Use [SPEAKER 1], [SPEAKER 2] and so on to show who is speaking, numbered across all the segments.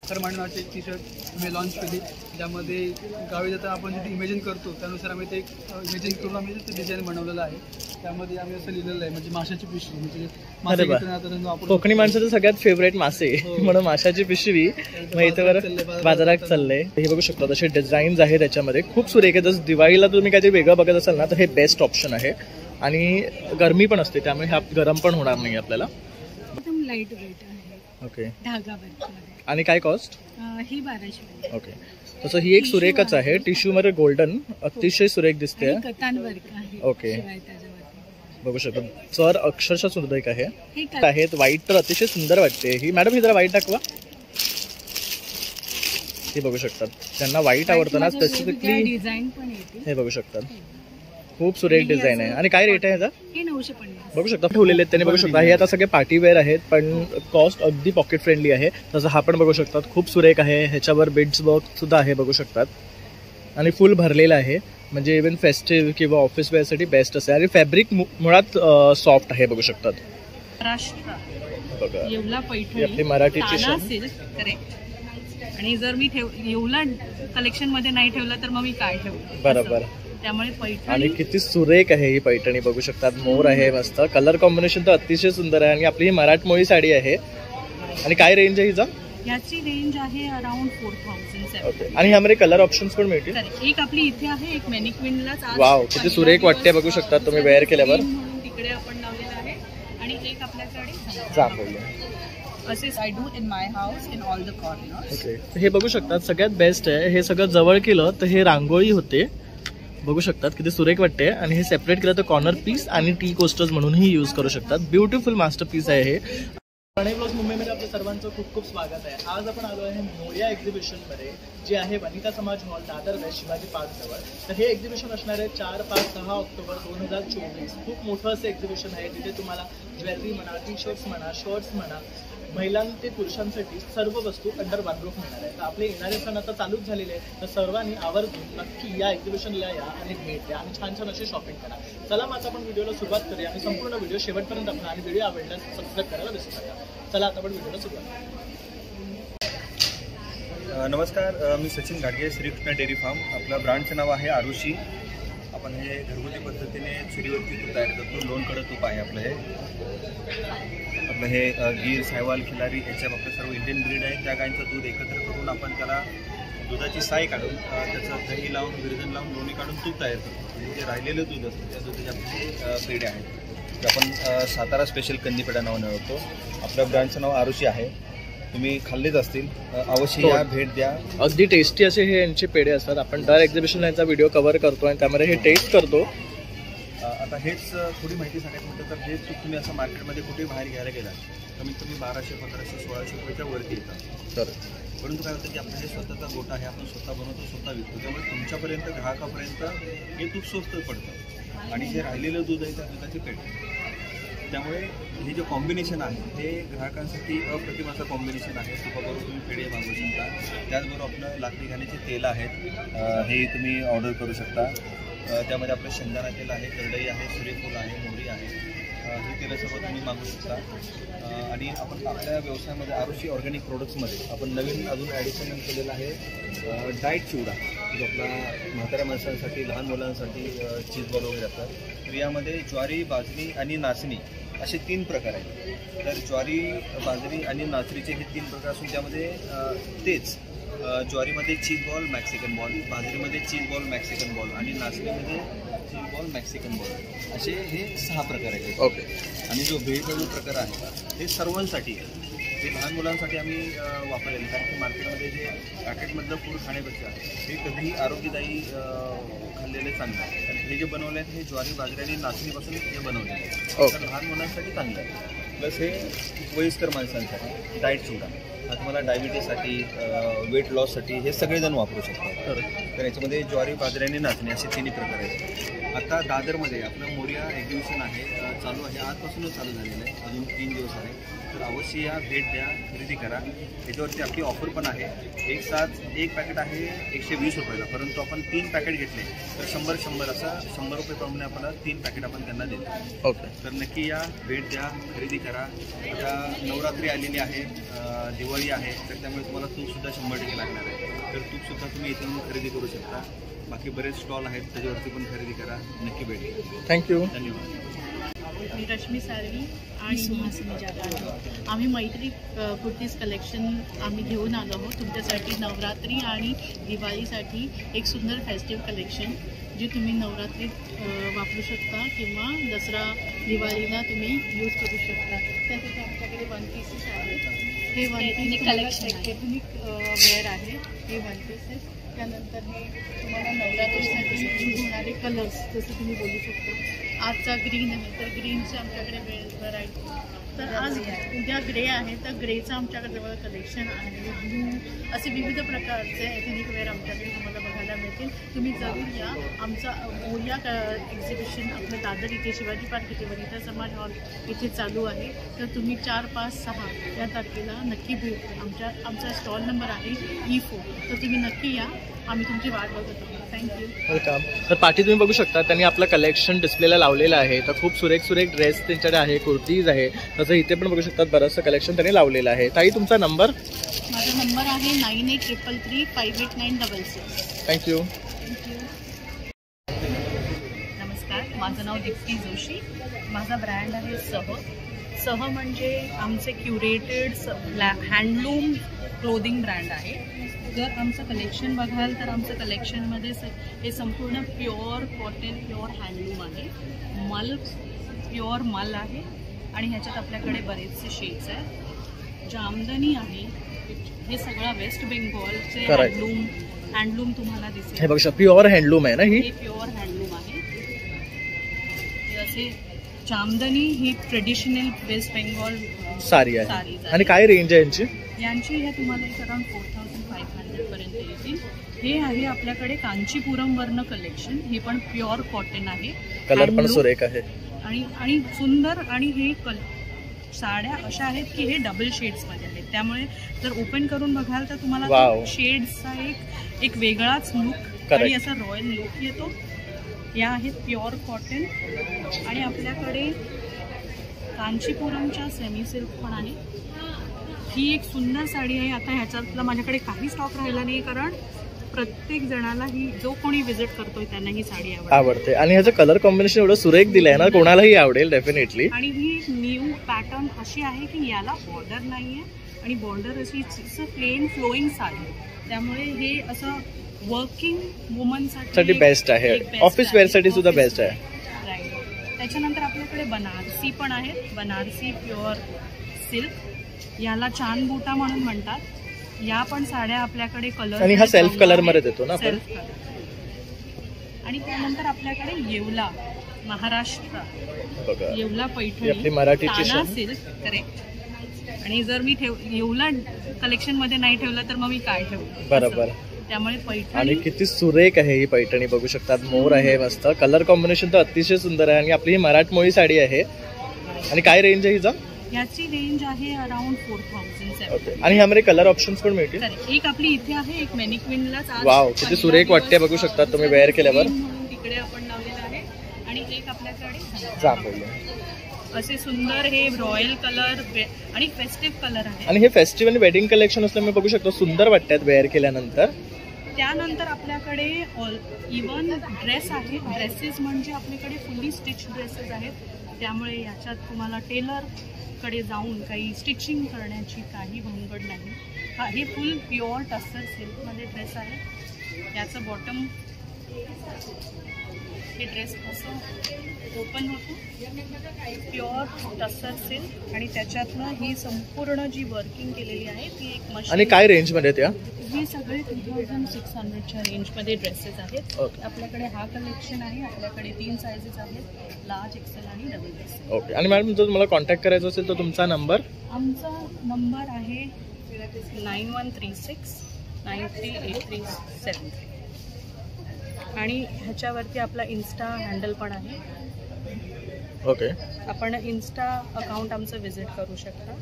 [SPEAKER 1] खरमांड नावाची एक T shirt आम्ही लॉन्च केली, ज्यामध्ये गावी जाता आपण जिथे इमेजिन करतो त्यानुसार आम्ही ते इमेजिन करून आम्ही ते डिझाईन बनवलेलं आहे. त्यामध्ये आम्ही असं लिहिलेलं आहे, म्हणजे माशाची पिशवी, म्हणजे
[SPEAKER 2] कोकणी माणसाचं सगळ्यात फेवरेट मासे म्हणून माशाची पिशवी. मग इथे बरं बाजारात चाललंय. हे बघू शकतो तसे डिझाईन्स आहे त्याच्यामध्ये, खूप सुरेख आहे. जसं दिवाळीला तुम्ही काहीतरी वेगळं बघत असाल ना, तर हे बेस्ट ऑप्शन आहे. आणि गरमी पण असते, त्यामुळे हा गरम पण होणार नाही आपल्याला.
[SPEAKER 3] एकदम लाईट वेट आहे.
[SPEAKER 2] ओके.
[SPEAKER 3] धागा वर्कमध्ये.
[SPEAKER 2] आणि काय कॉस्ट?
[SPEAKER 3] ही 1200.
[SPEAKER 2] ओके. तसं ही एक सुरेखच आहे, टिश्यू मध्ये गोल्डन, अतिशय सुरेख दिसते.
[SPEAKER 3] कतान वर्क आहे.
[SPEAKER 2] ओके. बघू शकतो सर, अक्षरशः सुरेख आहे. आहेत व्हाईट तर अतिशय सुंदर वाटते ही. मॅडम ही जरा व्हाईट दाखवा. हे बघू शकतात, त्यांना व्हाईट आवडतं ना स्पेसिफिकली.
[SPEAKER 3] डिझाईन पण येते.
[SPEAKER 2] हे बघू शकतात, खूप सुरेख डिझाईन आहे. आणि काय रेट आहे ह्याचा?
[SPEAKER 3] हे 950.
[SPEAKER 2] बघू शकता ठेवलेले आहेत त्यांनी. बघू शकता हे आता सगळे पार्टीवेअर आहेत, पण कॉस्ट अगदी पॉकेट फ्रेंडली आहे. तसं हा पण बघू शकतात, खूप सुरेख आहे. ह्याच्यावर बिट्स वर्क सुद्धा आहे बघू शकतात. आणि फुल भरलेलं आहे, म्हणजे इव्हन फेस्टिव्ह किंवा ऑफिस वेअरसाठी बेस्ट असेल. आणि फॅब्रिक मुळात सॉफ्ट आहे बघू शकतात.
[SPEAKER 3] महाराष्ट्र येवला पैठणी
[SPEAKER 2] आपली मराठीची
[SPEAKER 3] आणि जर मी येवला कलेक्शन मध्ये नाही ठेवला तर मग मी काय ठेवू?
[SPEAKER 2] बरोबर.
[SPEAKER 3] त्यामुळे पैठणी. आणि
[SPEAKER 2] किती सुरेख आहे ही पैठणी बघू शकतात. मोर आहे मस्त, कलर कॉम्बिनेशन तर अतिशय सुंदर आहे. आणि आपली ही मराठमोळी साडी आहे. आणि काय रेंज आहे हिचा?
[SPEAKER 3] याची रेंज आहे अराउंड 4000.
[SPEAKER 2] ओके. आणि ह्यामध्ये कलर ऑप्शन्स पण मिळतील.
[SPEAKER 3] एक आपली इथे आहे, एक मॅनिक्विनलाच.
[SPEAKER 2] वाव, किती सुरेख वाटते बघू शकता तुम्ही वेअर केल्यावर.
[SPEAKER 3] तिकडे आपण लावलेला आहे. आणि एक आपल्याकडे
[SPEAKER 2] जांभळी.
[SPEAKER 3] I do in my house in all the corners.
[SPEAKER 2] Okay. हे बघू शकतात सगळ्यात बेस्ट आहे. हे सगळं जवळ केलं तर हे रांगोळी होते बघू शकतात, किती सुरेख वाटते. आणि हे सेपरेट केलं तर कॉर्नर पीस आणि टी कोस्टर्स म्हणूनही यूज करू शकतात. ब्युटिफुल मास्टर पीस आहे हे. प्रणय ब्लॉग्स मुंबईमध्ये आपल्या सर्वांचं खूप खूप स्वागत आहे. आज आपण आलो आहे मोरया एक्झिबिशनमध्ये, जे आहे Vanita Samaj hall, Dadar west, Shivaji park जवळ. तर हे एक्झिबिशन असणार आहे 4, 5, 6 ऑक्टोबर 2024. खूप मोठं असं एक्झिबिशन आहे, जिथे तुम्हाला ज्वेलरी म्हणा, टी शर्ट्स म्हणा, शर्ट्स म्हणा, महिलां ते पुरुषांसाठी सर्व वस्तू अंडर वन रूफ मिळणार आहे. तर आपले येणारे सण आता चालूच झालेले आहेत, तर सर्वांनी आवर्जून नक्की या एक्झिबिशनला या आणि भेट द्या आणि छान छान अशी शॉपिंग करा. चला मग आता आपण व्हिडिओला सुरुवात करूया. आणि संपूर्ण व्हिडिओ शेवटपर्यंत आपण आणि व्हिडिओ आवडल्यास सबस्क्राईब करायला विसरू नका. चला आता आपण व्हिडिओला सुरुवात.
[SPEAKER 4] नमस्कार, मी सचिन गाडगे, श्रीकृष्ण डेअरी फार्म. आपल्या ब्रँडचं नाव आहे आरुषी. आपण हे घरगुती पद्धतीने चुलीवरती तूप तयार करतो. लोणकडं तूप आहे आपलं हे. आपलं हे गीर, सायवाल, खिलारी याच्या आपलं सर्व इंडियन ब्रीड आहे. त्या गायींचं दूध एकत्र करून आपण त्याला दुधाची साय काढून त्याचं दही लावून, विरजण लावून, लोणी काढून तूप तयार करतो. म्हणजे जे राहिलेलं दूध असतं त्या दुधाची आपली पेढे आहेत. ते आपण सातारा स्पेशल कंदीपेढा नावाने ओळखतो. आपल्या ब्रँडचं नाव आरुषी आहे. तुम्ही खाल्लेच असतील, अवश्य या, भेट द्या.
[SPEAKER 2] अगदी टेस्टी असे हे यांचे पेढे असतात. आपण दर एक्झिबिशनला यांचा व्हिडिओ कव्हर करतो आणि त्यामध्ये हे टेस्ट करतो.
[SPEAKER 4] आता हेच थोडी माहिती सांगायचं म्हटलं तर हेच तुम्ही असं मार्केटमध्ये कुठे बाहेर घ्यायला गेला कमीत कमी 1200, 1500, 1600 रुपयाच्या वरती येतात. तर परंतु काय होतं की आपला हे स्वतःचा गोठा आहे, आपण स्वतः बनवतो, स्वतः विकतो. त्यामुळे तुमच्यापर्यंत, ग्राहकापर्यंत हे तूप स्वस्त पडतं. आणि जे राहिलेलं दूध आहे त्या दुधाची पेढ. त्यामुळे हे जे कॉम्बिनेशन आहे ते ग्राहकांसाठी अप्रतिम असं कॉम्बिनेशन आहे. तुपाबरोबर तुम्ही पेढे मागवू शकता. त्याचबरोबर आपलं लाकडी घाण्याचे तेल आहेत, हे तुम्ही ऑर्डर करू शकता. त्यामध्ये आपलं शेंगदाणा तेल आहे, करडई आहे, सूर्यफूल आहे, मोहरी आहे. हे तेलं सर्व तुम्ही मागवू शकता. आणि आपण आपल्या व्यवसायामध्ये आरुषी ऑर्गॅनिक प्रोडक्ट्समध्ये आपण नवीन अजून ॲडिशन केलेलं आहे डाएट चिवडा, जो आपला म्हाताऱ्या माणसांसाठी, लहान मुलांसाठी चीज बॉल वगैरे असतात. तर यामध्ये ज्वारी, बाजरी आणि नाचणी असे 3 प्रकार आहेत. तर ज्वारी, बाजरी आणि नाचणीचे हे 3 प्रकार असून त्यामध्ये तेच ज्वारीमध्ये चीज बॉल, मॅक्सिकन बॉल, बाजरीमध्ये चीज बॉल, मॅक्सिकन बॉल आणि नाचणीमध्ये चीज बॉल, मॅक्सिकन बॉल असे हे 6 प्रकार आहेत.
[SPEAKER 2] ओके.
[SPEAKER 4] आणि जो भेळचा जो प्रकार आहे हे सर्वांसाठी आहे. ते लहान मुलांसाठी आम्ही वापरलेले, कारण की मार्केटमध्ये जे पॅकेटमधलं फूड खाण्यापेक्षा हे कधीही आरोग्यदायी खाल्लेले चांगलं आहे. कारण हे जे बनवले आहेत हे ज्वारी, बाजरी आणि नाचणीपासून हे बनवले आहे. तर लहान मुलांसाठी चांगलं आहे. प्लस हे वयस्कर माणसांसाठी डाएट चिवडा, हा तुम्हाला डायबिटीजसाठी, वेट लॉससाठी हे सगळेजण वापरू शकतात. तर याच्यामध्ये ज्वारी, बाजरी आणि नाचणी असे 3 प्रकार आहेत. आता दादरमध्ये आपलं मोरिया एक्झिबिशन आहे, चालू आहे, आजपासूनच चालू झालेलं आहे, अजून 3 दिवस आहे. तर अवश्य या, भेट द्या, खरेदी करा. याच्यावरती आपली ऑफर पण आहे. एक पॅकेट आहे 120 रुपयाला, परंतु आपण 3 पॅकेट घेतले तर 100 असं 100 रुपये प्रमाणे आपल्याला 3 पॅकेट आपण त्यांना देतो.
[SPEAKER 2] ओके.
[SPEAKER 4] तर नक्की या, भेट द्या, खरेदी करा. आता नवरात्री आलेली आहे, दिवाळी आहे, तर त्यामुळे तुम्हाला तूपसुद्धा 100% लागणार आहे. तर तूपसुद्धा तुम्ही इथून खरेदी करू शकता. बाकी बरेच स्टॉल आहेत, त्याच्यावरती पण खरेदी करा. नक्की भेट द्या.
[SPEAKER 2] थँक्यू.
[SPEAKER 4] धन्यवाद.
[SPEAKER 3] मी रश्मी साळवी आणि सुहासिनी जाधव. आम्ही मैत्री कुर्तीज कलेक्शन आम्ही घेऊन आलो आहोत तुमच्यासाठी. नवरात्री आणि दिवाळीसाठी एक सुंदर फेस्टिव्ह कलेक्शन जे तुम्ही नवरात्रीत वापरू शकता किंवा दसरा दिवाळीला तुम्ही यूज करू शकता. त्यासाठी आमच्याकडे 1 पीसेस आहेत. हे 1 पीस कलेक्शन एथनिक वेअर आहे. हे 1 पीसेस. त्यानंतर हे तुम्हाला नवरात्रीसाठी यूज होणारे कलर्स जसं तुम्ही बोलू शकता. आजचा ग्रीन आहे तर ग्रीनचे आमच्याकडे व्हरायटी. तर आज उद्या ग्रे आहे तर ग्रेचं आमच्याकडे जवळ कलेक्शन आहे. ब्लू असे विविध प्रकारचे एथनिक वेअर आमच्याकडे तुम्हाला बघायला मिळतील. तुम्ही जरूर या. आमचा मोरिया एक्झिबिशन आपलं दादर इथे शिवाजी पार्क इथे वनिता समाज हॉल इथे चालू आहे. तर तुम्ही 4, 5, 6 या तारखेला नक्की भेट. आमचा स्टॉल नंबर आहे E4. तर तुम्ही नक्की या. आम्ही तुमची वाट बघत आहोत. थँक्यू.
[SPEAKER 2] वेलकम. तर पाठी तुम्ही बघू शकता त्यांनी आपलं कलेक्शन डिस्प्लेला लावलेलं आहे. तर खूप सुरेख ड्रेस त्यांच्याकडे आहे, कुर्तीज आहे. तसं इथे पण बघू शकतात बरंचसं कलेक्शन त्यांनी लावलेलं आहे. ताई तुमचा नंबर?
[SPEAKER 3] माझा नंबर आहे 9833358966.
[SPEAKER 2] थँक्यू.
[SPEAKER 3] नमस्कार, माझं नाव दीप्ती जोशी. माझा ब्रँड आहे सह म्हणजे आमचे क्युरेटेड हँडलूम क्लोदिंग ब्रँड आहे. जर आमचं कलेक्शन बघाल तर आमचं कलेक्शनमध्ये हे संपूर्ण प्युअर कॉटन, प्युअर हँडलूम आहे. प्युअर मल आहे आणि ह्याच्यात आपल्याकडे बरेचसे शेड्स आहेत. जामदनी आहे. हे सगळं वेस्ट बेंगॉलचे हँडलूम तुम्हाला दिसेल.
[SPEAKER 2] हे बघा प्युअर हँडलूम आहे ना. ही
[SPEAKER 3] प्युअर हँडलूम आहे. असे जामदनी ही ट्रेडिशनल वेस्ट बेंगॉल
[SPEAKER 2] साडी आहे. आणि काय रेंज आहे यांची?
[SPEAKER 3] हे तुम्हाला एक अराउंड 4500 पर्यंत येतील. हे आहे आपल्याकडे कांचीपुरम वर्ण कलेक्शन. हे पण प्युअर कॉटन आहे.
[SPEAKER 2] कलर पण सुरेख आहे
[SPEAKER 3] आणि सुंदर. आणि हे साड्या अशा आहेत की हे डबल शेड्स मध्ये आहेत. त्यामुळे जर ओपन करून बघाल तर तुम्हाला शेड्सचा एक वेगळाच लुक आणि असा रॉयल लुक येतो. या आहेत प्युअर कॉटन. आणि आपल्याकडे कांचीपुरमच्या सेमी सिल्क पण आहे. ही एक सुंदर साडी आहे. आता ह्याच्यातला माझ्याकडे काही स्टॉक राहिला नाही कारण प्रत्येक जणाला ही जो कोणी विजिट करतोय त्यांना ही साडी आवडते. आणि ह्याचं कलर कॉम्बिनेशन एवढं सुरेख दिलंय ना, कोणालाही आवडेल डेफिनेटली. आणि ही न्यू पॅटर्न अशी आहे की याला बॉर्डर नाहीये आणि बॉर्डर अशी प्लेन फ्लोईंग साडी. त्यामुळे हे असं वर्किंग वुमनसाठी
[SPEAKER 2] बेस्ट आहे. ऑफिस वेअर साठी सुद्धा बेस्ट आहे.
[SPEAKER 3] राईट. त्याच्यानंतर आपल्याकडे बनारसी पण आहे. Banarasi pure silk. याला चांद बुटा म्हणून म्हणतात. या पण साड्या आपल्याकडे कलर
[SPEAKER 2] आणि हा सेल्फ कलर मध्ये देतो ना आपण.
[SPEAKER 3] आणि त्यानंतर आपल्याकडे येवला महाराष्ट्र येवला पैठणी
[SPEAKER 2] आपली मराठीची
[SPEAKER 3] सिल्क. करेक्ट. आणि जर मी येवला कलेक्शन मध्ये नाही ठेवलं तर मग मी काय ठेवू?
[SPEAKER 2] बरोबर.
[SPEAKER 3] त्यामुळे पैठणी.
[SPEAKER 2] आणि किती सुरेख आहे ही पैठणी बघू शकतात. मोर आहे मस्त. कलर कॉम्बिनेशन तर अतिशय सुंदर आहे. आणि आपली ही मराठमोळी साडी आहे. आणि काय रेंज आहे हिचा?
[SPEAKER 3] याची रेंज आहे अराउंड 4000.
[SPEAKER 2] आणि ह्यामध्ये कलर ऑप्शन्स पण मिळतील.
[SPEAKER 3] एक आपली इथे आहे, एक मॅनिक्विनलाच.
[SPEAKER 2] वाव, किती सुरेख वाटते बघू शकता तुम्ही वेअर केल्यावर.
[SPEAKER 3] तिकडे आपण लावलेलं आहे. आणि एक आपल्याकडे
[SPEAKER 2] जांभळी.
[SPEAKER 3] असे सुंदर हे रॉयल कलर आणि फेस्टिव्ह कलर आहे.
[SPEAKER 2] आणि हे फेस्टिव्ह आणि वेडिंग कलेक्शन असल्यामुळे बघू शकतो सुंदर वाटतात वेअर केल्यानंतर.
[SPEAKER 3] त्यानंतर आपल्याकडे इवन ड्रेस आहे. ड्रेसेस म्हणजे आपल्याकडे फुल्ली स्टिच ड्रेसेस आहेत. त्यामुळे याच्यात तुम्हाला टेलर कडे जाऊन काही स्टिचिंग करण्याची काही भानगड नाही. हे फुल प्युअर टस्सर सिल्कमध्ये ड्रेस आहे. याचं बॉटम हे ड्रेस असं ओपन होतो. Pure tussar silk. आणि त्याच्यातनं ही संपूर्ण जी वर्किंग केलेली आहे ती एक मशीन.
[SPEAKER 2] आणि काय रेंज मध्ये त्या?
[SPEAKER 3] हे सगळे 2600च्या रेंजमध्ये ड्रेसेस आहेत. आपल्याकडे हा कलेक्शन आहे. आपल्याकडे 3 सायझेस आहेत, लार्ज, एक्सेल आणि डबल एक्सेल.
[SPEAKER 2] ओके. आणि मॅडम जर तुम्हाला कॉन्टॅक्ट करायचा असेल तर तुमचा नंबर?
[SPEAKER 3] आमचा नंबर आहे 9136 938373. आणि ह्याच्यावरती आपला इन्स्टा हँडल पण आहे.
[SPEAKER 2] ओके,
[SPEAKER 3] आपण इन्स्टा अकाउंट आमचं विजिट करू शकता.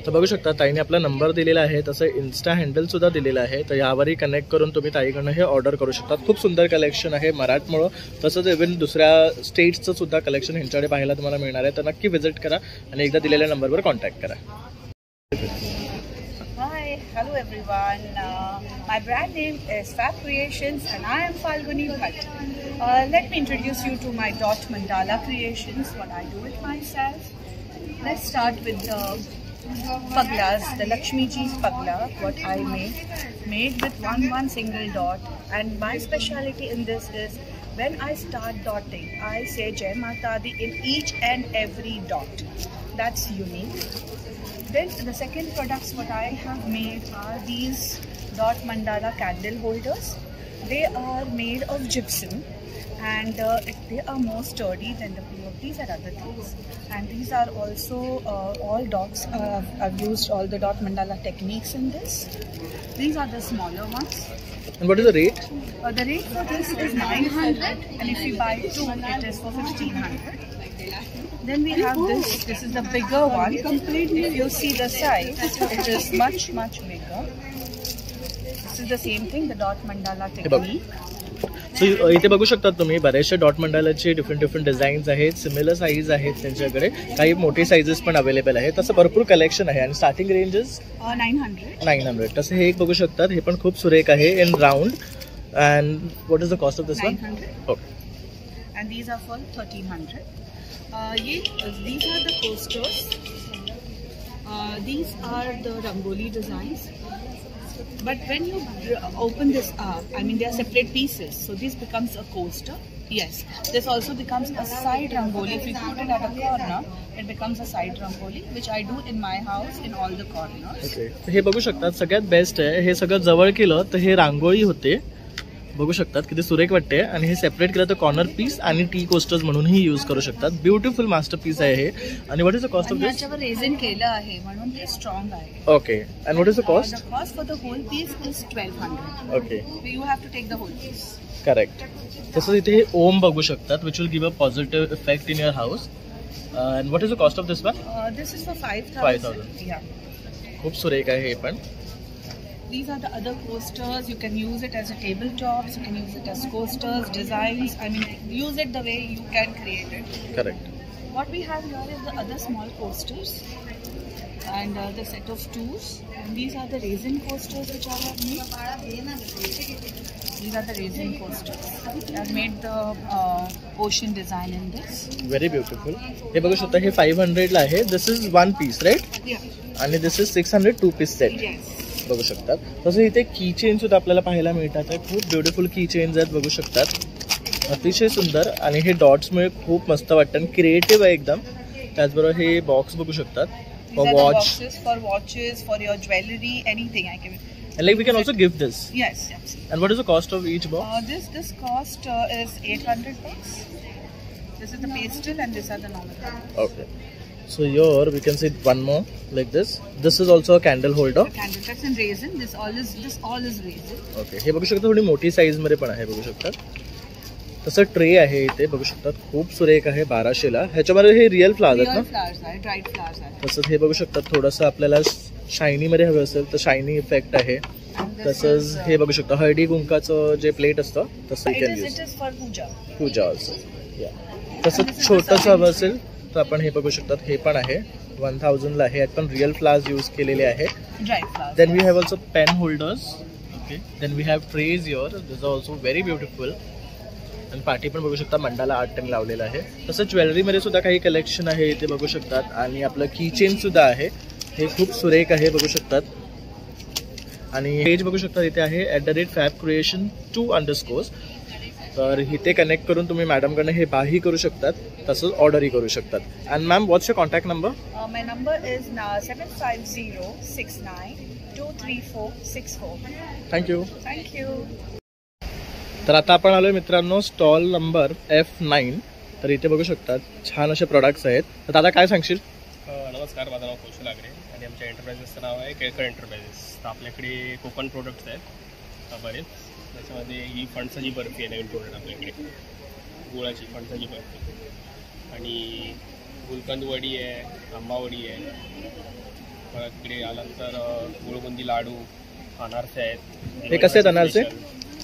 [SPEAKER 2] तर बघू शकता ताईने आपला नंबर दिलेला आहे, तसं इन्स्टा हँडल सुद्धा दिलेलं आहे. तर यावरही कनेक्ट करून तुम्ही ताईकडनं हे ऑर्डर करू शकता. खूप सुंदर कलेक्शन आहे मराठमोळं, तसंच इव्हन दुसऱ्या स्टेट्सचं सुद्धा कलेक्शन ह्यांच्याकडे पाहायला तुम्हाला मिळणार आहे. तर नक्की व्हिजिट करा आणि एकदा दिलेल्या नंबरवर कॉन्टॅक्ट करा.
[SPEAKER 5] Hi, hello everyone. My brand name is Fab Creations and I am Falguni Bhatt. Let me introduce you to my dot mandala creations, what I do it myself. Let's start with the paglas, the Lakshmi Ji's pagla, what I made with one single dot. And my speciality in this is when I start dotting, I say Jai Mata Di in each and every dot. That's unique. Then the second products what I have made are these dot mandala candle holders. They are made of gypsum and they are more sturdy than the POPs and other things. And these are also all dots. I've used all the dot mandala techniques in this. These are the smaller ones.
[SPEAKER 2] And what is the rate?
[SPEAKER 5] The rate for this is 900 and if you buy two it is for 1500. Then we have this. This is the bigger one. If you see the size, it is much bigger. This is the same thing, the dot mandala technique.
[SPEAKER 2] So इथे बघू शकता तुम्ही बरेचसे dot मंडालाचे different designs आहेत, similar size आहेत त्यांच्याकडे, काही मोठे साईजेस पण अवेलेबल आहेत. तसं भरपूर कलेक्शन आहे आणि स्टार्टिंग रेंजेस 900. तसं हे एक बघू शकतात, हे पण खूप सुरेख आहे in round. And what is the cost of this one?
[SPEAKER 5] 900. And these are for 1300. These are the coasters. These are the rangoli designs. But when you open this up, I mean they are separate pieces. So this becomes a coaster. Yes. This also becomes a side rangoli. If you put it at a corner, it becomes a side rangoli, which I do in my house in all the corners.
[SPEAKER 2] Okay, हे बघू शकतात सगळ्यात best आहे. हे सगळं जवळ केलं तर हे रांगोळी होते. बघू शकतात किती सुरेख वाटते. आणि हे सेपरेट केलं तर कॉर्नर पीस आणि टी कोस्टर्स म्हणूनही यूज करू शकतात. ब्युटिफुल मास्टर पीस आहे हे. आणि what is the cost of this?
[SPEAKER 5] याच्यावर रेझिन केलं आहे म्हणून ते स्ट्रॉंग आहे.
[SPEAKER 2] Okay, and what is the cost?
[SPEAKER 5] The cost for the whole piece is 1200.
[SPEAKER 2] Okay,
[SPEAKER 5] You have to take the whole piece.
[SPEAKER 2] Correct. तसंच इथे हे ओम बघू शकतात, which will give a positive effect in your house. And what is the cost of this one?
[SPEAKER 5] This is for 5000.
[SPEAKER 2] 5000.
[SPEAKER 5] Yeah.
[SPEAKER 2] खूप सुरेख आहे हे पण.
[SPEAKER 5] These are the other coasters. You can use it as a tabletops. You can use it as coasters, designs. I mean, use it the way you can create it.
[SPEAKER 2] Correct.
[SPEAKER 5] What we have here is the other small coasters and the set of twos. And these are the resin coasters which I have made. These are the resin coasters. I have made the ocean design in this.
[SPEAKER 2] Very beautiful. हे बघू शकता, हे 500 ला आहे. This is one piece right?
[SPEAKER 5] Yeah.
[SPEAKER 2] आणि this is 600 two piece set.
[SPEAKER 5] Yes.
[SPEAKER 2] बघू शकतात. तसं इथे की चेन सुद्धा आपल्याला पाहायला मिळतात. खूप ब्युटिफुल की चेन्स आहेत बघू शकतात, अतिशय सुंदर. आणि हे डॉट्समुळे खूप मस्त वाटतं आणि क्रिएटिव्ह आहे एकदम. त्याचबरोबर हे बॉक्स बघू शकतात for watch.
[SPEAKER 5] For watches, for your jewelry, anything I can.
[SPEAKER 2] And like we can also give this.
[SPEAKER 5] Yes.
[SPEAKER 2] And what is the cost of each box?
[SPEAKER 5] This cost is 800 bucks. This is the pastel and these are the normal.
[SPEAKER 2] Okay. So here we can see one more like this. This is also a candle holder.
[SPEAKER 5] Candle, that's in resin. This all is resin.
[SPEAKER 2] Okay. हे बघू शकता थोडी मोठी size मध्ये पण आहे बघू शकतात. तसं ट्रे आहे इथे बघू शकतात, खूप सुरेख आहे 1200 ला. ह्याच्यामध्ये हे रिअल फ्लावर्स आहेत
[SPEAKER 5] Real
[SPEAKER 2] ना?
[SPEAKER 5] flowers are dried flowers are.
[SPEAKER 2] तसंच हे बघू शकतात, थोडंसं आपल्याला शायनी मध्ये हवं असेल तर शायनी इफेक्ट आहे.
[SPEAKER 5] And this
[SPEAKER 2] तसंच
[SPEAKER 5] is,
[SPEAKER 2] हे बघू शकता हळदी कुंकाचं जे प्लेट असतं तसं
[SPEAKER 5] it
[SPEAKER 2] can
[SPEAKER 5] is
[SPEAKER 2] use
[SPEAKER 5] for puja.
[SPEAKER 2] Puja also. तसंच छोटंसं हवं असेल तर आपण हे बघू शकतात, हे पण आहे 1000 ला आहे. पण रिअल फ्लावर्स यूज केलेले आहे.
[SPEAKER 5] Dried flowers.
[SPEAKER 2] Then we have also pen holders. Okay, then we have trays your. This are also very beautiful. आणि पाठी पण बघू शकता मंडाला आर्ट त्यांनी लावलेलं आहे. तसं ज्वेलरीमध्ये सुद्धा काही कलेक्शन आहे इथे बघू शकतात. आणि आपलं की चेन सुद्धा आहे, हे खूप सुरेख आहे बघू शकतात. आणि पेज बघू शकता इथे आहे @FabCreation2_. तर इथे कनेक्ट करून तुम्ही मॅडमकडनं हे बाही करू शकतात, तसंच ऑर्डरही करू शकतात. And ma'am, what's your contact number?
[SPEAKER 5] My number is 7506923464.
[SPEAKER 2] Thank you.
[SPEAKER 5] Thank you.
[SPEAKER 2] तर आता आपण आलोय मित्रांनो स्टॉल नंबर F9. तर इथे बघू शकतात छान असे प्रोडक्ट्स आहेत. तर दादा काय सांगशील?
[SPEAKER 6] नमस्कार, माझं नाव कौशल आगरे आणि आमच्या एंटरप्राइजेसचं नाव आहे केळकर एंटरप्राइजेस. तर आपल्याकडे कोकण प्रोडक्ट्स आहेत. बरेच. त्याच्यामध्ये ही फणसाची बर्फी आहे नवीन प्रोडक्ट आपल्याकडे, गुळाची फणसाची बर्फी, आणि गुलकंद वडी आहे, आंबावडी आहे. परत इकडे आल्यानंतर गुळबुंदी लाडू, अनारसे आहेत.
[SPEAKER 2] हे कसे आहेत अनारसे?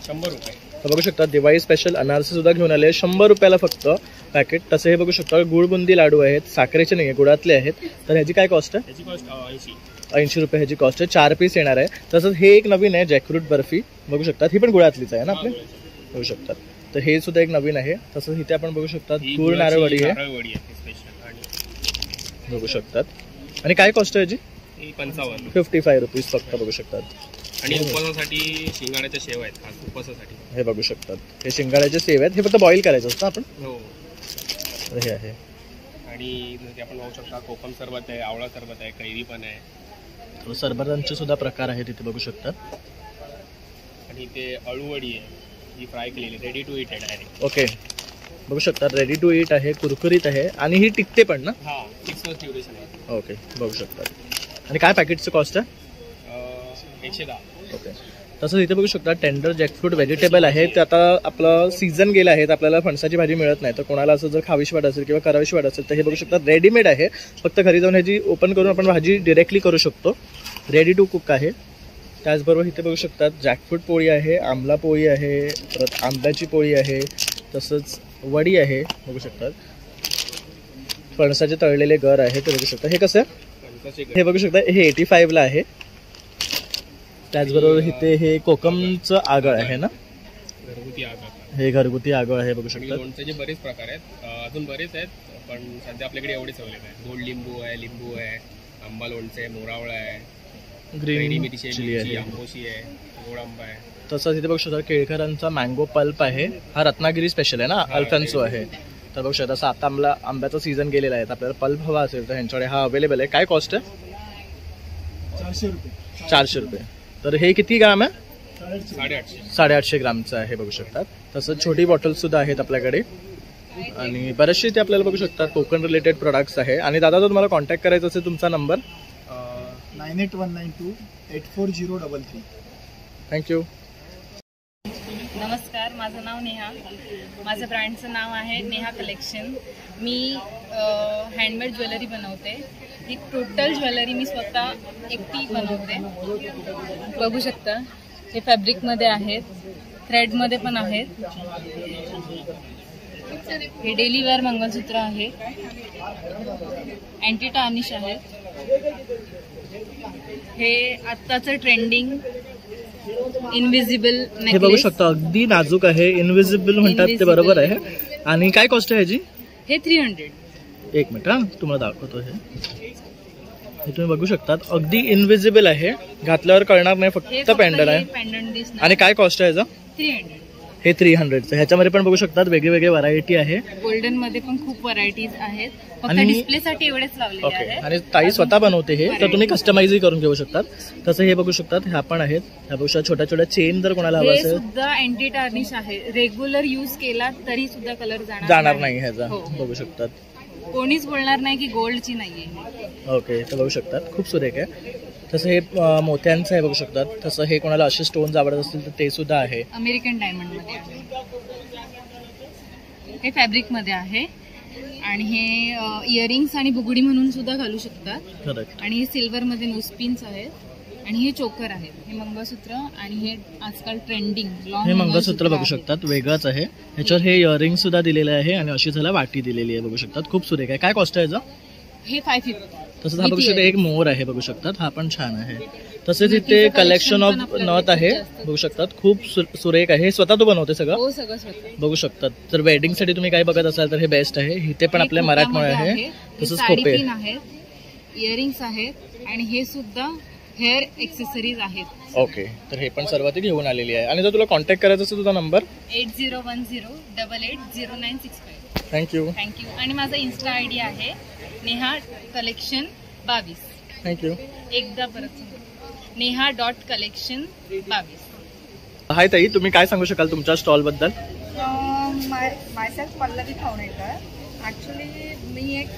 [SPEAKER 6] 100 रुपये.
[SPEAKER 2] तर बघू शकता दिवाळी स्पेशल अनारसे सुद्धा घेऊन आले 100 रुपयाला फक्त पॅकेट. तसे हे बघू शकता गुळबुंदी लाडू आहेत, साखरेचे नाही आहे, गुळातले आहेत. तर ह्याची काय कॉस्ट आहे?
[SPEAKER 6] त्याची कॉस्ट
[SPEAKER 2] 80 रुपये ह्याची कॉस्ट आहे. 4 पीस येणार आहे. तसंच हे एक नवीन आहे जॅकफ्रूट बर्फी, बघू शकतात. ही पण गुळातलीच आहे ना आपली, बघू शकतात. तर हे सुद्धा एक नवीन आहे. तसंच इथे आपण बघू शकतात गुळ नारळवडी आहे, बघू शकतात. आणि काय कॉस्ट आहे याची? 55 रुपीज फक्त, बघू शकतात.
[SPEAKER 6] आणि उपवासासाठी शिंगाड्याच्या शेव आहेत, खास उपवासासाठी.
[SPEAKER 2] हे बघू शकतात, हे शिंगाड्याचे सेव आहेत. हे फक्त बॉईल करायचं असतं आपण.
[SPEAKER 6] हो,
[SPEAKER 2] हे आहे.
[SPEAKER 6] आणि आपण पाहू शकता कोकम सरबत आहे, आवळा सरबत आहे, कैरी पण आहे.
[SPEAKER 2] सरबतांचे सुद्धा प्रकार आहेत इथे, बघू शकतात.
[SPEAKER 6] आणि ते अळूवडी आहे, जी फ्राय केलेली, रेडी टू इट आहे डायरेक्ट.
[SPEAKER 2] ओके, बघू शकता रेडी टू ईट आहे, कुरकुरीत आहे, आणि ही टिकते पण ना?
[SPEAKER 6] हां, 6 मंथ ड्युरेशन आहे.
[SPEAKER 2] ओके, बघू शकतात. आणि काय पॅकेटचं कॉस्ट आहे?
[SPEAKER 6] 110.
[SPEAKER 2] ओके. तसंच इथे बघू शकता टेंडर जॅकफ्रूट व्हेजिटेबल आहे. ते आता आपलं सीझन गेलं आहे, आपल्याला फणसाची भाजी मिळत नाही. तर कोणाला असं जर खावीशी वाट असेल किंवा करावीशी वाट असेल तर हे बघू शकता रेडीमेड आहे. फक्त घरी जाऊन ह्याची ओपन करून आपण भाजी डिरेक्टली करू शकतो. रेडी टू कुक आहे. त्याचबरोबर इथे बघू शकतात जॅकफ्रूट पोळी आहे, आमला पोळी आहे, परत आंब्याची पोळी आहे, तसंच वडी आहे, बघू शकतात. फणसाचे तळलेले गर आहे ते बघू शकता. हे कसं आहे? हे बघू शकता, हे 85ला आहे. त्याचबरोबर इथे हे कोकमचं आगळ आहे ना,
[SPEAKER 6] घरगुती आगळ.
[SPEAKER 2] हे घरगुती आगळ आहे, बघू शकता.
[SPEAKER 6] लोणच्याचे बरेच प्रकार आहेत, अजून बरेच आहेत, पण सध्या आपल्याकडे एवढेच अवेलेबल आहे. गोड लिंबू आहे, लिंबू आहे, आंबा लोणचं आहे, मोरावळा आहे, ग्रीन मिरची आहे, आंबोशी आहे, गोड आंबा आहे.
[SPEAKER 2] तसंच इथे बघू शकता केळकरांचा मँगो पल्प आहे. हा रत्नागिरी स्पेशल आहे ना, अल्फन्सो आहे. तर बघू शकता असं आता आंब्याचा सीझन गेलेला आहे. आपल्याला पल्प हवा असेल तर ह्यांच्याकडे हा अवेलेबल आहे. काय कॉस्ट आहे? 400 रुपये. तर हे किती ग्राम आहे? 850 ग्रामचं आहे, बघू शकतात. तसंच छोटी बॉटल सुद्धा आहेत आपल्याकडे, आणि बरेचसे ते आपल्याला बघू शकतात कोकण रिलेटेड प्रोडक्ट्स आहे. आणि दादा जर तुम्हाला कॉन्टॅक्ट करायचा असेल तुमचा नंबर
[SPEAKER 7] 9819284033.
[SPEAKER 2] थँक्यू.
[SPEAKER 8] नमस्कार, माझं नाव नेहा. माझं ब्रँडचं नाव आहे नेहा कलेक्शन. मी हँडमेड ज्वेलरी बनवते. ही टोटल ज्वेलरी मी स्वतः एकटी बनवते. बघू शकता हे फॅब्रिकमध्ये आहेत, थ्रेडमध्ये पण आहेत. हे डेली वेअर मंगळसूत्र आहे, अँटी टार्निश आहे. हे आत्ताचं ट्रेंडिंग इनविजिबल नेकलेस.
[SPEAKER 2] हे बघू शकता अगदी नाजूक आहे, इनविजिबल म्हणतात ते बरोबर आहे. आणि काय कॉस्ट आहे ह्याची?
[SPEAKER 8] हे 300.
[SPEAKER 2] एक मिनिट हा, तुम्हाला दाखवतो. हे तुम्ही बघू शकतात अगदी इनविजिबल आहे, घातल्यावर कळणार नाही, फक्त पॅन्डल आहे. आणि काय कॉस्ट आहे ह्याचा?
[SPEAKER 8] 300.
[SPEAKER 2] हे 300चं. ह्याच्यामध्ये पण बघू शकतात वेगवेगळे व्हरायटी आहे.
[SPEAKER 8] गोल्डन मध्ये पण खूप व्हरायटीज आहेत, फक्त डिस्प्ले साठी एवढेच लावलेले आहेत.
[SPEAKER 2] आणि ताई स्वतः बनवते हे, तर तुम्ही कस्टमाइजही करून घेऊ शकतात. तसं हे बघू शकतात, ह्या पण आहेत. ह्या बघू शकता छोट्या छोट्या चेन जर कोणाला हवं असेल.
[SPEAKER 8] सुद्धा अँटी टार्निश आहे, रेग्युलर यूज केला तरी सुद्धा कलर
[SPEAKER 2] जाणार नाही ह्याचा, बघू शकतात.
[SPEAKER 8] कोणीच बोलणार नाही की गोल्डची नाहीये.
[SPEAKER 2] ओके, तर बघू शकतात खूप सुरेख आहे. तसं हे मोत्यांचं आहे, बघू शकतात. तसं हे कोणाला असे स्टोन्स आवडत असतील तर ते सुद्धा आहे.
[SPEAKER 8] अमेरिकन डायमंड मध्ये आहे, हे फॅब्रिक मध्ये आहे. आणि हे इयरिंग्स आणि बुगडी म्हणून सुद्धा घालू शकतात. आणि हे सिल्वर मध्ये नोस्पिन्स आहेत. आणि हे चोकर आहे, हे मंगळसूत्र. आणि हे आजकाल ट्रेंडिंग लॉंग
[SPEAKER 2] हे मंगळसूत्र बघू शकतात, वेगळंच आहे. ह्याच्यावर हे इयरिंग सुद्धा दिलेलं आहे आणि अशी त्याला वाटी दिलेली आहे, बघू शकतात. खूप सुरेख आहे. काय कॉस्ट आहे याचा?
[SPEAKER 8] हे 550.
[SPEAKER 2] तसंच हा बघू शकता एक मोर आहे, बघू शकतात. हा पण छान आहे. तसेच इथे कलेक्शन ऑफ नथ आहे, बघू शकतात. खूप सुरेख आहे. स्वतः तू बनवते सगळं?
[SPEAKER 8] हो, सगळं स्वतः.
[SPEAKER 2] बघू शकतात. तर वेडिंग साठी तुम्ही काय बघत असाल तर हे बेस्ट आहे. इथे पण आपल्या मराठमोळे आहे. तसंच खोपे
[SPEAKER 8] आहेत, इयरिंग्स आहेत. आणि हे सुद्धा हेअर एक्सेसरीज आहेत.
[SPEAKER 2] ओके, तर हे पण सर्व ती घेऊन आलेली आहे. आणि जर तुला कॉन्टॅक्ट करायचं असेल तुझा नंबर
[SPEAKER 8] 8010880965.
[SPEAKER 2] थँक्यू.
[SPEAKER 8] आणि माझा इन्स्टा आयडी आहे नेहा कलेक्शन 22.
[SPEAKER 2] थँक्यू.
[SPEAKER 8] एकदा परत neha.collection22.
[SPEAKER 2] हाय ताई, तुम्ही काय सांगू शकाल तुमच्या स्टॉल बद्दल?
[SPEAKER 5] मायसेल्फ पल्लवी खावणेकर. ॲक्च्युली मी एक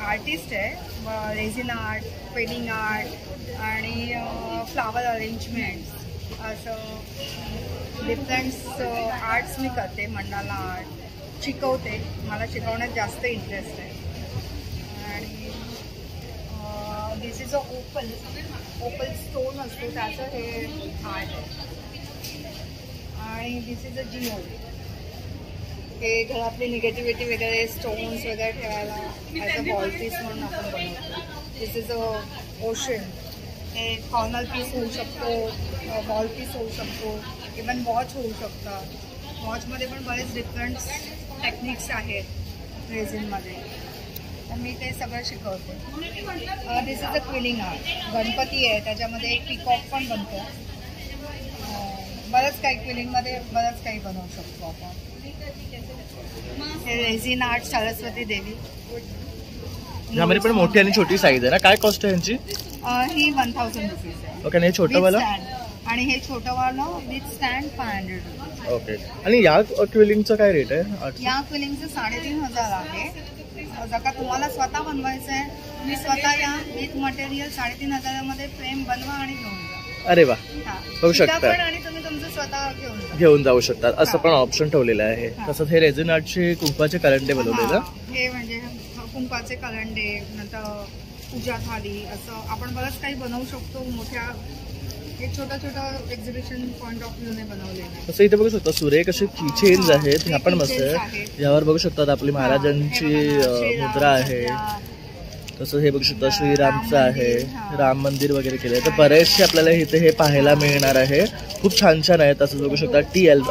[SPEAKER 5] आर्टिस्ट आहे. रेझिन आर्ट, पेंटिंग आर्ट आणि फ्लावर अरेंजमेंट्स असं डिफरंट आर्ट्स मी करते, मंडाला आर्ट शिकवते, मला शिकवण्यात जास्त इंटरेस्ट आहे. आणि this is a opal stone असतो त्याचं हे आर्ट आहे. आणि दिस इज अ जिओ, हे घरातली निगेटिव्हिटी वगैरे स्टोन्स वगैरे ठेवायला ॲज अ वॉल पीस म्हणून आपण बनवतो. दिस इज अ ओशन, हे कॉर्नर पीस होऊ शकतो, वॉल पीस होऊ शकतो, इवन वॉच होऊ शकतं. वॉचमध्ये पण बरेच डिफरंट टेक्निक्स आहेत रेझिनमध्ये, तर मी ते सगळं शिकवते. This is a quilling art, Ganpati आहे त्याच्यामध्ये एक पिकॉक पण बनतो. बरंच काही क्विलिंगमध्ये बरंच काही बनवू शकतो आपण. हे रेझिन आर्ट सरस्वती देवी,
[SPEAKER 2] यामध्ये पण मोठी आणि छोटी साईज आहे ना. काय कॉस्ट आहे यांची?
[SPEAKER 5] ही 1000 रुपीज आहे.
[SPEAKER 2] ओके. आणि हे छोटंवालं?
[SPEAKER 5] आणि हे छोटंवालं विथ स्टँड 500 रुपीज.
[SPEAKER 2] ओके. आणि या क्विलिंगचं काय रेट आहे?
[SPEAKER 5] या क्विलिंगचं 3500 आहे. जर का तुम्हाला स्वतः बनवायचं आहे, तुम्ही स्वतः या विथ मटेरियल 3500 मध्ये फ्रेम बनवा आणि घेऊन जा.
[SPEAKER 2] अरे वा, बघू शकता.
[SPEAKER 5] आणि तुम्ही तुमचं स्वतः
[SPEAKER 2] घेऊन जाऊ शकतात, असं पण ऑप्शन ठेवलेलं आहे. तसंच हे रेझिन आर्टचे कुंकवाचे करंडे बनवलेलं.
[SPEAKER 5] हे म्हणजे कुंकवाचे करंडे, नंतर पूजा थाली, असं आपण बरंच काही बनवू शकतो. मोठ्या एक छोटं एक्झिबिशन पॉइंट ऑफ व्ह्यूने बनवलेलं.
[SPEAKER 2] तसं इथे बघू शकता सुरेख असे कीचेन्स आहेत, ह्या पण मस्त आहे. यावर बघू शकतात आपली महाराजांची मुद्रा आहे. तसं हे बघू शकता श्रीरामचं आहे, राम मंदिर वगैरे केलं आहे. तर बरेचसे आपल्याला इथे हे पाहायला मिळणार आहे. खूप छान छान आहे. तसंच बघू शकता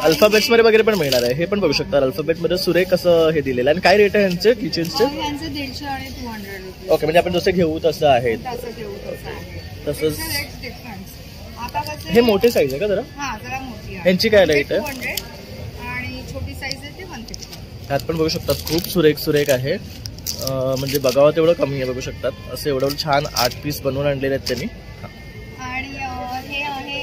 [SPEAKER 2] अल्फाबेट्समध्ये वगैरे पण मिळणार आहे. हे पण बघू शकता अल्फाबेटमध्ये सुरेख असं हे दिलेलं आहे. आणि काय रेट आहे यांचे किचन्सचे?
[SPEAKER 5] 150 आणि 200 रुपये.
[SPEAKER 2] ओके, म्हणजे आपण जसं घेऊ तसं आहे. तसंच हे मोठे साईज आहे का जरा?
[SPEAKER 5] हां, जरा मोठी आहे.
[SPEAKER 2] यांची काय रेट आहे?
[SPEAKER 5] 200 आणि छोटी साईज आहे ते 150.
[SPEAKER 2] त्यात पण बघू शकता खूप सुरेख आहे. म्हणजे बघावं तेवढं कमी आहे. बघू शकतात असं एवढं छान 8 पीस बनवून आणलेले आहेत त्यांनी.
[SPEAKER 5] आणि हे आहे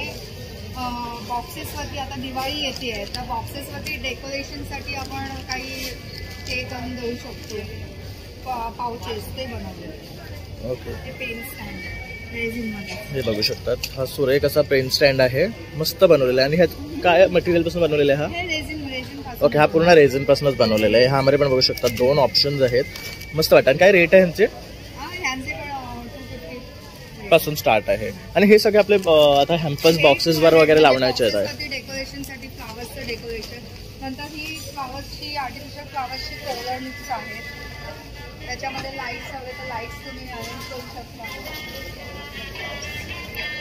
[SPEAKER 5] बॉक्सेसवरती, आता दिवाळी येते आहे तर बॉक्सेसवरती डेकोरेशनसाठी आपण काही ते करून देऊ शकतो. पाउचेस ते बनवले.
[SPEAKER 2] ओके.
[SPEAKER 5] ते पेन स्टँड रेझिनमध्ये.
[SPEAKER 2] हे बघू शकतात हा सुरेख असा पेन स्टँड आहे, मस्त बनवलेला आहे. आणि ह्यात काय मटेरियल पासून बनवलेलं आहे?
[SPEAKER 5] हे रेझिन
[SPEAKER 2] ओके, हा पूर्ण रेझिन पासूनच बनवलेला आहे. ह्यामध्ये पण बघू शकता 2 ऑप्शन्स आहेत. मस्त वाटतं. आणि काय रेट आहे ह्यांचे? पासून स्टार्ट आहे. आणि हे सगळे आपले आता हॅम्पर्स बॉक्सेस वर वगैरे लावण्याचे आहेत.
[SPEAKER 5] डेकोरेशनसाठी फ्लावर्सचं डेकोरेशन. नंतर ही फ्लावर्सची आर्टिफिशियल फ्लावर्सची तोरणच आहेत. त्याच्यामध्ये लाईट्स हवे तर लाईट्स तुम्ही अरेंज करू शकता.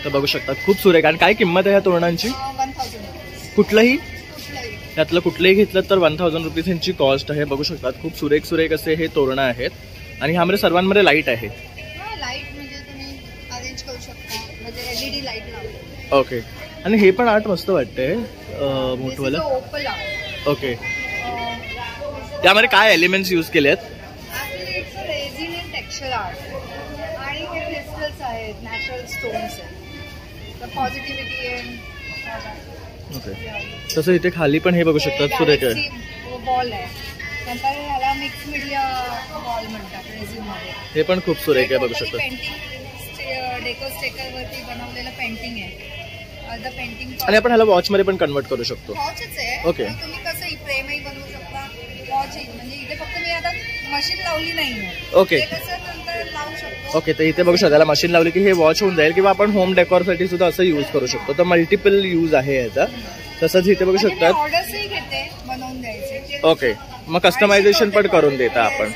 [SPEAKER 2] तर बघू शकता खूप सुरेख. आणि काय किंमत आहे ह्या तोरणांची?
[SPEAKER 5] 1000
[SPEAKER 2] कुठलंही त्यातलं कुठलंही घेतलं तर 1000 रुपीज ह्यांची कॉस्ट आहे. बघू शकतात खूप सुरेख असे हे तोरणं आहेत. आणि ह्यामध्ये सर्वांमध्ये लाईट आहे.
[SPEAKER 5] लाईट म्हणजे तुम्ही अरेंज करू शकता, म्हणजे LED लाईट लावतो.
[SPEAKER 2] ओके. आणि हे पण आर्ट मस्त वाटतंय मोठवालं.
[SPEAKER 5] Opal art.
[SPEAKER 2] ओके. त्यामध्ये काय एलिमेंट्स यूज केले आहेत?
[SPEAKER 5] Resin and texture art. आणि हे क्रिस्टल्स आहेत, नॅचरल स्टोन्स आहेत. तर पॉझिटिव्हिटी आहे.
[SPEAKER 2] ओके. तसं इथे खाली पण हे बघू शकतात सुरेख आहे.
[SPEAKER 5] बॉल आहे. नंतर ह्याला मिक्स मीडिया बॉल म्हणतात रेझिनमध्ये.
[SPEAKER 2] हे पण खूप सुरेख आहे. बघू शकतात
[SPEAKER 5] पेंटिंग डेको स्टेकरवरती बनवलेलं पेंटिंग आहे. पेंटिंग
[SPEAKER 2] आणि आपण ह्याला वॉच मध्ये पण कन्वर्ट करू शकतो.
[SPEAKER 5] वॉचच आहे.
[SPEAKER 2] ओके.
[SPEAKER 5] तुम्ही कसं फ्रेमही बनवू शकता, वॉच म्हणजे इथे फक्त मी आता मशीन लावली नाहीये.
[SPEAKER 2] ओके.
[SPEAKER 5] नंतर लावू शकतो.
[SPEAKER 2] ओके. तर इथे बघू शकता मशीन लावली की हे वॉच होऊन जाईल, किंवा आपण होम डेकोरसाठी सुद्धा असं यूज करू शकतो. तर मल्टिपल यूज आहे याचा. तसंच इथे बघू शकतात
[SPEAKER 5] ऑर्डर्सही घेते बनवून द्यायचे.
[SPEAKER 2] ओके. मग कस्टमायझेशन पण करून देता आपण.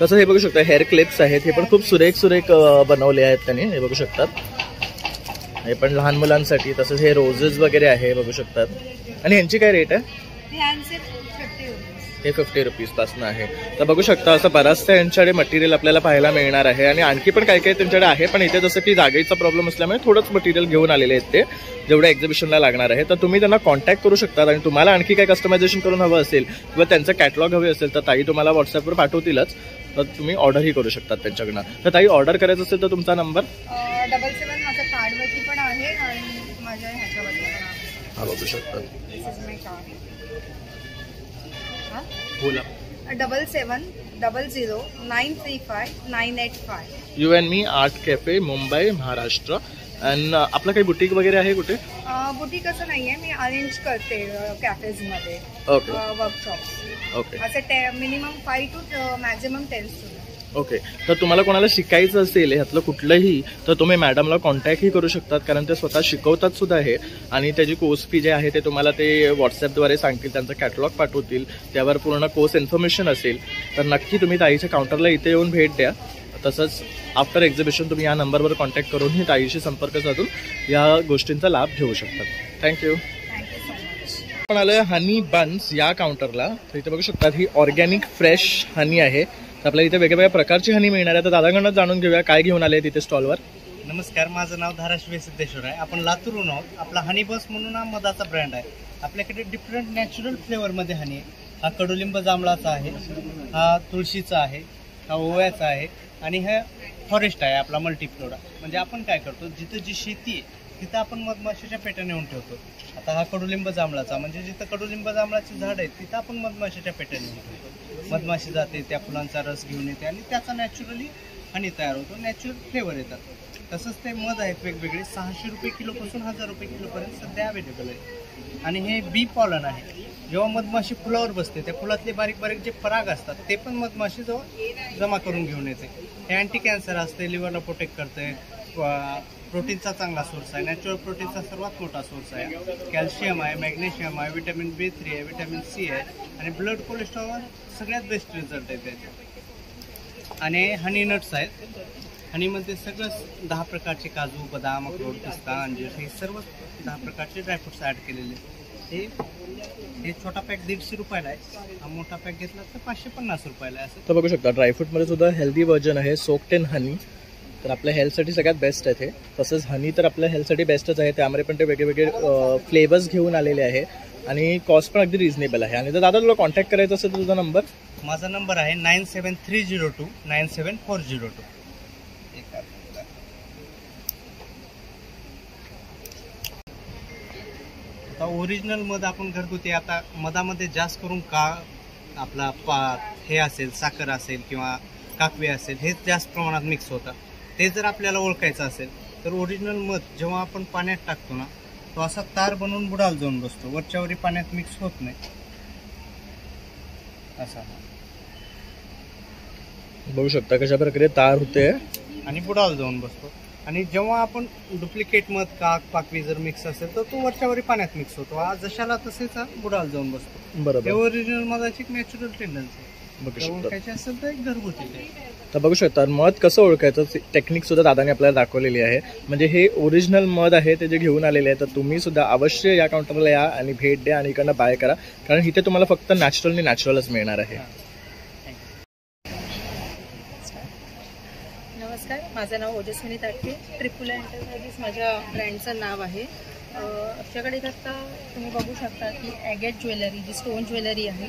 [SPEAKER 2] तसं हे बघू शकता हेअर क्लिप्स आहेत. हे पण खूप सुरेख बनवले आहेत त्यांनी. हे बघू शकतात. हे पण लहान मुलांसाठी. तसंच हे रोजेस वगैरे आहे बघू शकतात. आणि ह्यांची काय रेट आहे? हे 50 रुपीज पासून आहे. तर बघू शकता असं बराचसं यांच्याकडे मटेरियल आपल्याला पाहायला मिळणार आहे. आणि आणखी पण काही त्यांच्याकडे आहे, पण इथे जसं की जागेचा प्रॉब्लेम असल्यामुळे थोडंच मटेरियल घेऊन आलेले आहेत ते, जेवढ्या एक्झिबिशनला लागणार आहे. तर तुम्ही त्यांना कॉन्टॅक्ट करू शकता. आणि तुम्हाला आणखी काही कस्टमायझेशन करून हवं असेल किंवा त्यांचं कॅटलॉग हवे असेल तर ताई तुम्हाला व्हॉट्सअपवर पाठवतीलच. तर तुम्ही ऑर्डरही करू शकतात त्यांच्याकडनं. तर ताई ऑर्डर करायचं असेल तर तुमचा नंबर
[SPEAKER 5] 77 माझ्या कार्डवरती पण आहे आणि माझ्या ह्याच्यावरती पण आहे.
[SPEAKER 2] हा बघू शकता. बोला.
[SPEAKER 5] 7700935985.
[SPEAKER 2] You and Me art cafe Mumbai Maharashtra. आणि आपलं काही बुटीक वगैरे आहे कुठे?
[SPEAKER 5] बुटीक असं नाहीये, मी अरेंज करते कॅफेजमध्ये
[SPEAKER 2] ओके
[SPEAKER 5] वर्कशॉप्स.
[SPEAKER 2] ओके
[SPEAKER 5] असं minimum 5 to maximum 10 student.
[SPEAKER 2] Okay. तर तुम्हाला कोणाला शिकायचं असेल ह्यातलं कुठलंही तर तुम्ही मॅडमला कॉन्टॅक्टही करू शकतात, कारण ते स्वतः शिकवतात सुद्धा आहे. आणि त्याची कोर्स फी जे आहे ते तुम्हाला ते व्हॉट्सॲपद्वारे सांगतील, त्यांचं कॅटलॉग पाठवतील, त्यावर पूर्ण कोर्स इन्फॉर्मेशन असेल. तर नक्की तुम्ही ताईच्या काउंटरला इथे येऊन भेट द्या. तसंच आफ्टर एक्झिबिशन तुम्ही या नंबरवर कॉन्टॅक्ट करूनही ताईशी संपर्क साधून या गोष्टींचा लाभ घेऊ शकतात. थँक्यू. आपण आलोय हनी बन्स या काउंटरला. तर इथे बघू शकतात ही ऑर्गॅनिक फ्रेश हनी आहे. तर आपल्याला इथे वेगवेगळ्या प्रकारची हनी मिळणार आहे. तर दादाकडनं जाणून घेऊया काय घेऊन आले तिथे स्टॉलवर.
[SPEAKER 9] नमस्कार, माझं नाव धाराशिव सिद्धेश्वर आहे. आपण लातूरहून आहोत. आपला हनी बस म्हणून हा मधाचा ब्रँड आहे. आपल्याकडे डिफरंट नॅचरल फ्लेवरमध्ये हनी आहे. हा कडुलिंब जांभळाचा आहे, हा तुळशीचा आहे, हा ओव्याचा आहे आणि हा फॉरेस्ट आहे आपला मल्टीफ्लोरा. म्हणजे आपण काय करतो, जिथं जी शेती आहे तिथं आपण मधमाशीच्या पेट्या नेऊन ठेवतो. आता हा कडुलिंब जांभळाचा, म्हणजे जिथं कडुलिंब जांभळाची झाड आहेत तिथं आपण मधमाशीच्या पेट्या नेऊन ठेवतो. मधमाशी जाते, त्या फुलांचा रस घेऊन येते आणि त्याचा नॅचरली हनी तयार होतो, नॅचरल फ्लेवर येतात. तसंच ते मध आहेत वेगवेगळे, 600 रुपये किलोपासून 1000 रुपये किलोपर्यंत सध्या अवेलेबल आहे. आणि हे बी पॉलन आहे. जेव्हा मधमाशी फुलावर बसते त्या फुलातले बारीक बारीक जे पराग असतात ते पण मधमाशी जमा करून घेऊन येते. हे अँटी कॅन्सर असते, लिव्हरला प्रोटेक्ट करते, प्रोटीनचा चांगला सोर्स आहे, नॅचरल प्रोटीनचा सर्वात मोठा सोर्स आहे. कॅल्शियम आहे, मॅग्नेशियम आहे, विटॅमिन B3 आहे, विटॅमिन C आहे आणि ब्लड कोलेस्ट्रॉलवर सगळ्यात बेस्ट रिझल्ट आहे त्याचे. आणि हनी नट्स आहेत. हनीमध्ये सगळंच 10 प्रकारचे काजू, बदाम, अक्रोड, पिस्ता, अंजीर हे सर्व 10 प्रकारचे ड्रायफ्रुट्स ॲड केलेले. हे छोटा पॅक 150 रुपयाला आहे, हा मोठा पॅक घेतला तर 550 रुपयाला आहे. असं
[SPEAKER 2] तर बघू शकता ड्रायफ्रूटमध्ये सुद्धा हेल्दी व्हर्जन आहे, सोक्ड इन हनी. तर आपल्या हेल्थसाठी सगळ्यात बेस्ट आहे ते. तसंच हनी तर आपल्या हेल्थसाठी बेस्टच आहे. त्यामध्ये पण ते वेगवेगळे फ्लेवर्स घेऊन आलेले आहे आणि कॉस्ट पण अगदी रिजनेबल आहे. आणि जर दादा तुला कॉन्टॅक्ट करायचं असेल तर तुझा नंबर?
[SPEAKER 9] माझा नंबर आहे 97302 97402. आता ओरिजिनल मध आपण घरगुती, आता मधामध्ये जास्त करून आपला हे असेल, साखर असेल किंवा काकवी असेल, हे जास्त प्रमाणात मिक्स होतं. ते जर आपल्याला ओळखायचं असेल तर ओरिजिनल मध जेव्हा आपण पाण्यात टाकतो ना, तो असा तार बनवून बुडाला जाऊन बसतो, वरच्यावरी पाण्यात मिक्स होत नाही. असा
[SPEAKER 2] बघू शकता कशा प्रकारे तार होते
[SPEAKER 9] आणि बुडाला जाऊन बसतो. आणि जेव्हा आपण डुप्लिकेट मध, पाकवी जर मिक्स असेल तर तो वरच्यावरी पाण्यात मिक्स होतो. हा जशाला तसेच बुडाला जाऊन बसतो.
[SPEAKER 2] बरोबर.
[SPEAKER 9] ओरिजिनल मधाची एक नॅचरल टेंडन्सी
[SPEAKER 2] ओळखायची
[SPEAKER 9] असेल तर एक घरगुती.
[SPEAKER 2] तर बघू शकता मध कसं ओळखायचं टेक्निक सुद्धा दादाने आपल्याला दाखवलेली आहे. म्हणजे हे ओरिजिनल मध आहे ते जे घेऊन आलेले आहे. तर तुम्ही सुद्धा अवश्य या काउंटरला या आणि भेट द्या आणि इकडनं बाय करा, कारण इथे तुम्हाला फक्त नॅचरलच मिळणार आहे.
[SPEAKER 10] नमस्कार, माझं नाव ओजस्विनी ताटके. ट्रिपुला एंटरप्राइजेस माझ्या ब्रँडचं नाव आहे. आमच्याकडे आता तुम्ही बघू शकता की ॲगेट ज्वेलरी, जी स्टोन ज्वेलरी आहे.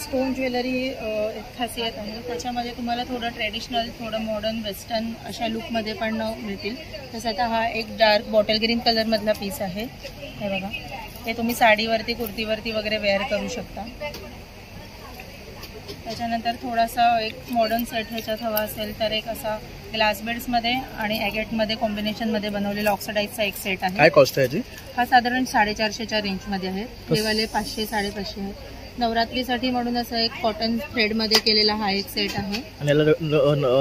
[SPEAKER 10] स्टोन ज्वेलरी एक खासियत आहे, त्याच्यामध्ये तुम्हाला थोडं ट्रेडिशनल, थोडं मॉडर्न, वेस्टर्न अशा लुकमध्ये पण मिळतील. तसं आता हा एक डार्क बॉटल ग्रीन कलरमधला पीस आहे. हे बघा, हे तुम्ही साडीवरती, कुर्तीवरती वगैरे वेअर करू शकता. त्याच्यानंतर थोडासा एक मॉडर्न सेट ह्याच्यात हवा असेल तर एक असा ग्लास बेड्समध्ये आणि ॲगेटमध्ये कॉम्बिनेशनमध्ये बनवलेला ऑक्सिडाईजचा एक सेट आहे.
[SPEAKER 2] काय कॉस्ट आहे याची? हा
[SPEAKER 10] साधारण 450च्या रेंजमध्ये आहे. हे वाले 500 550 आहेत. नवरात्रीसाठी म्हणून असं एक कॉटन थ्रेडमध्ये केलेला हा एक सेट आहे.
[SPEAKER 2] आणि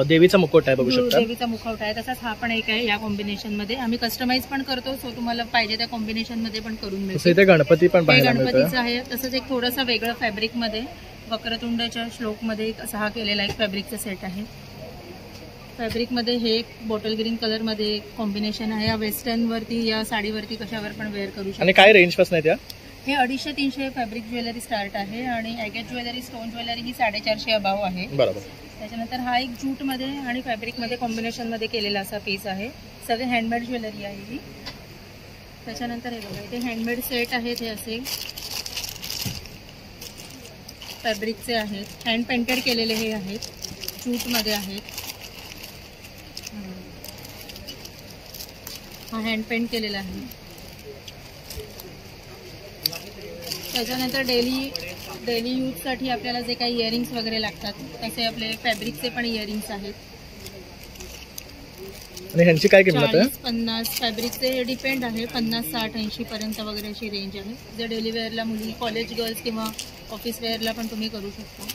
[SPEAKER 2] देवीचा मुखवटा आहे, बघू शकता
[SPEAKER 10] देवीचा मुखवटा आहे. तसाच हा पण एक आहे या कॉम्बिनेशनमध्ये. आम्ही कस्टमाइज पण करतो, सो तुम्हाला पाहिजे त्या कॉम्बिनेशनमध्ये पण करून मिळेल.
[SPEAKER 2] इथे गणपती पण पाहायला मिळतो.
[SPEAKER 10] गणपतीचं आहे. तसंच एक थोडंसं वेगळं फॅब्रिकमध्ये वक्रतुंडच्या श्लोकमध्ये असा हा केलेला एक फॅब्रिकचा सेट आहे. फॅब्रिकमध्ये हे एक बॉटल ग्रीन कलरमध्ये एक कॉम्बिनेशन आहे. या वेस्टर्नवरती, या साडीवरती कशावर पण वेअर करू शकतो.
[SPEAKER 2] आणि काय रेंज पासून आहे त्या?
[SPEAKER 10] हे 250-300 फॅब्रिक ज्वेलरी स्टार्ट आहे आणि ॲगेट ज्वेलरी, स्टोन ज्वेलरी ही 450 अबाव आहे.
[SPEAKER 2] बरोबर.
[SPEAKER 10] त्याच्यानंतर हा एक जूटमध्ये आणि फॅब्रिकमध्ये कॉम्बिनेशनमध्ये केलेला असा पीस आहे. सगळे हँडमेड ज्वेलरी आहे ही. त्याच्यानंतर हे बघा, इथे हँडमेड सेट आहेत. हे असे फॅब्रिकचे आहेत, हँड पेंटेड केलेले हे आहेत, जूटमध्ये आहेत. हा हँड पेंट केलेला आहे. त्याच्यानंतर डेली यूजसाठी आपल्याला जे काही इयरिंग्स वगैरे लागतात तसे आपले फॅब्रिकचे पण इयरिंग्स आहेत.
[SPEAKER 2] आणि ह्यांची काय किंमत आहे?
[SPEAKER 10] 40-50 फॅब्रिकचे डिपेंड आहे. 50-60-80 पर्यंत वगैरे अशी रेंज आहे. जे डेली वेअरला मुली, कॉलेज गर्ल्स किंवा ऑफिस वेअरला पण तुम्ही करू शकता.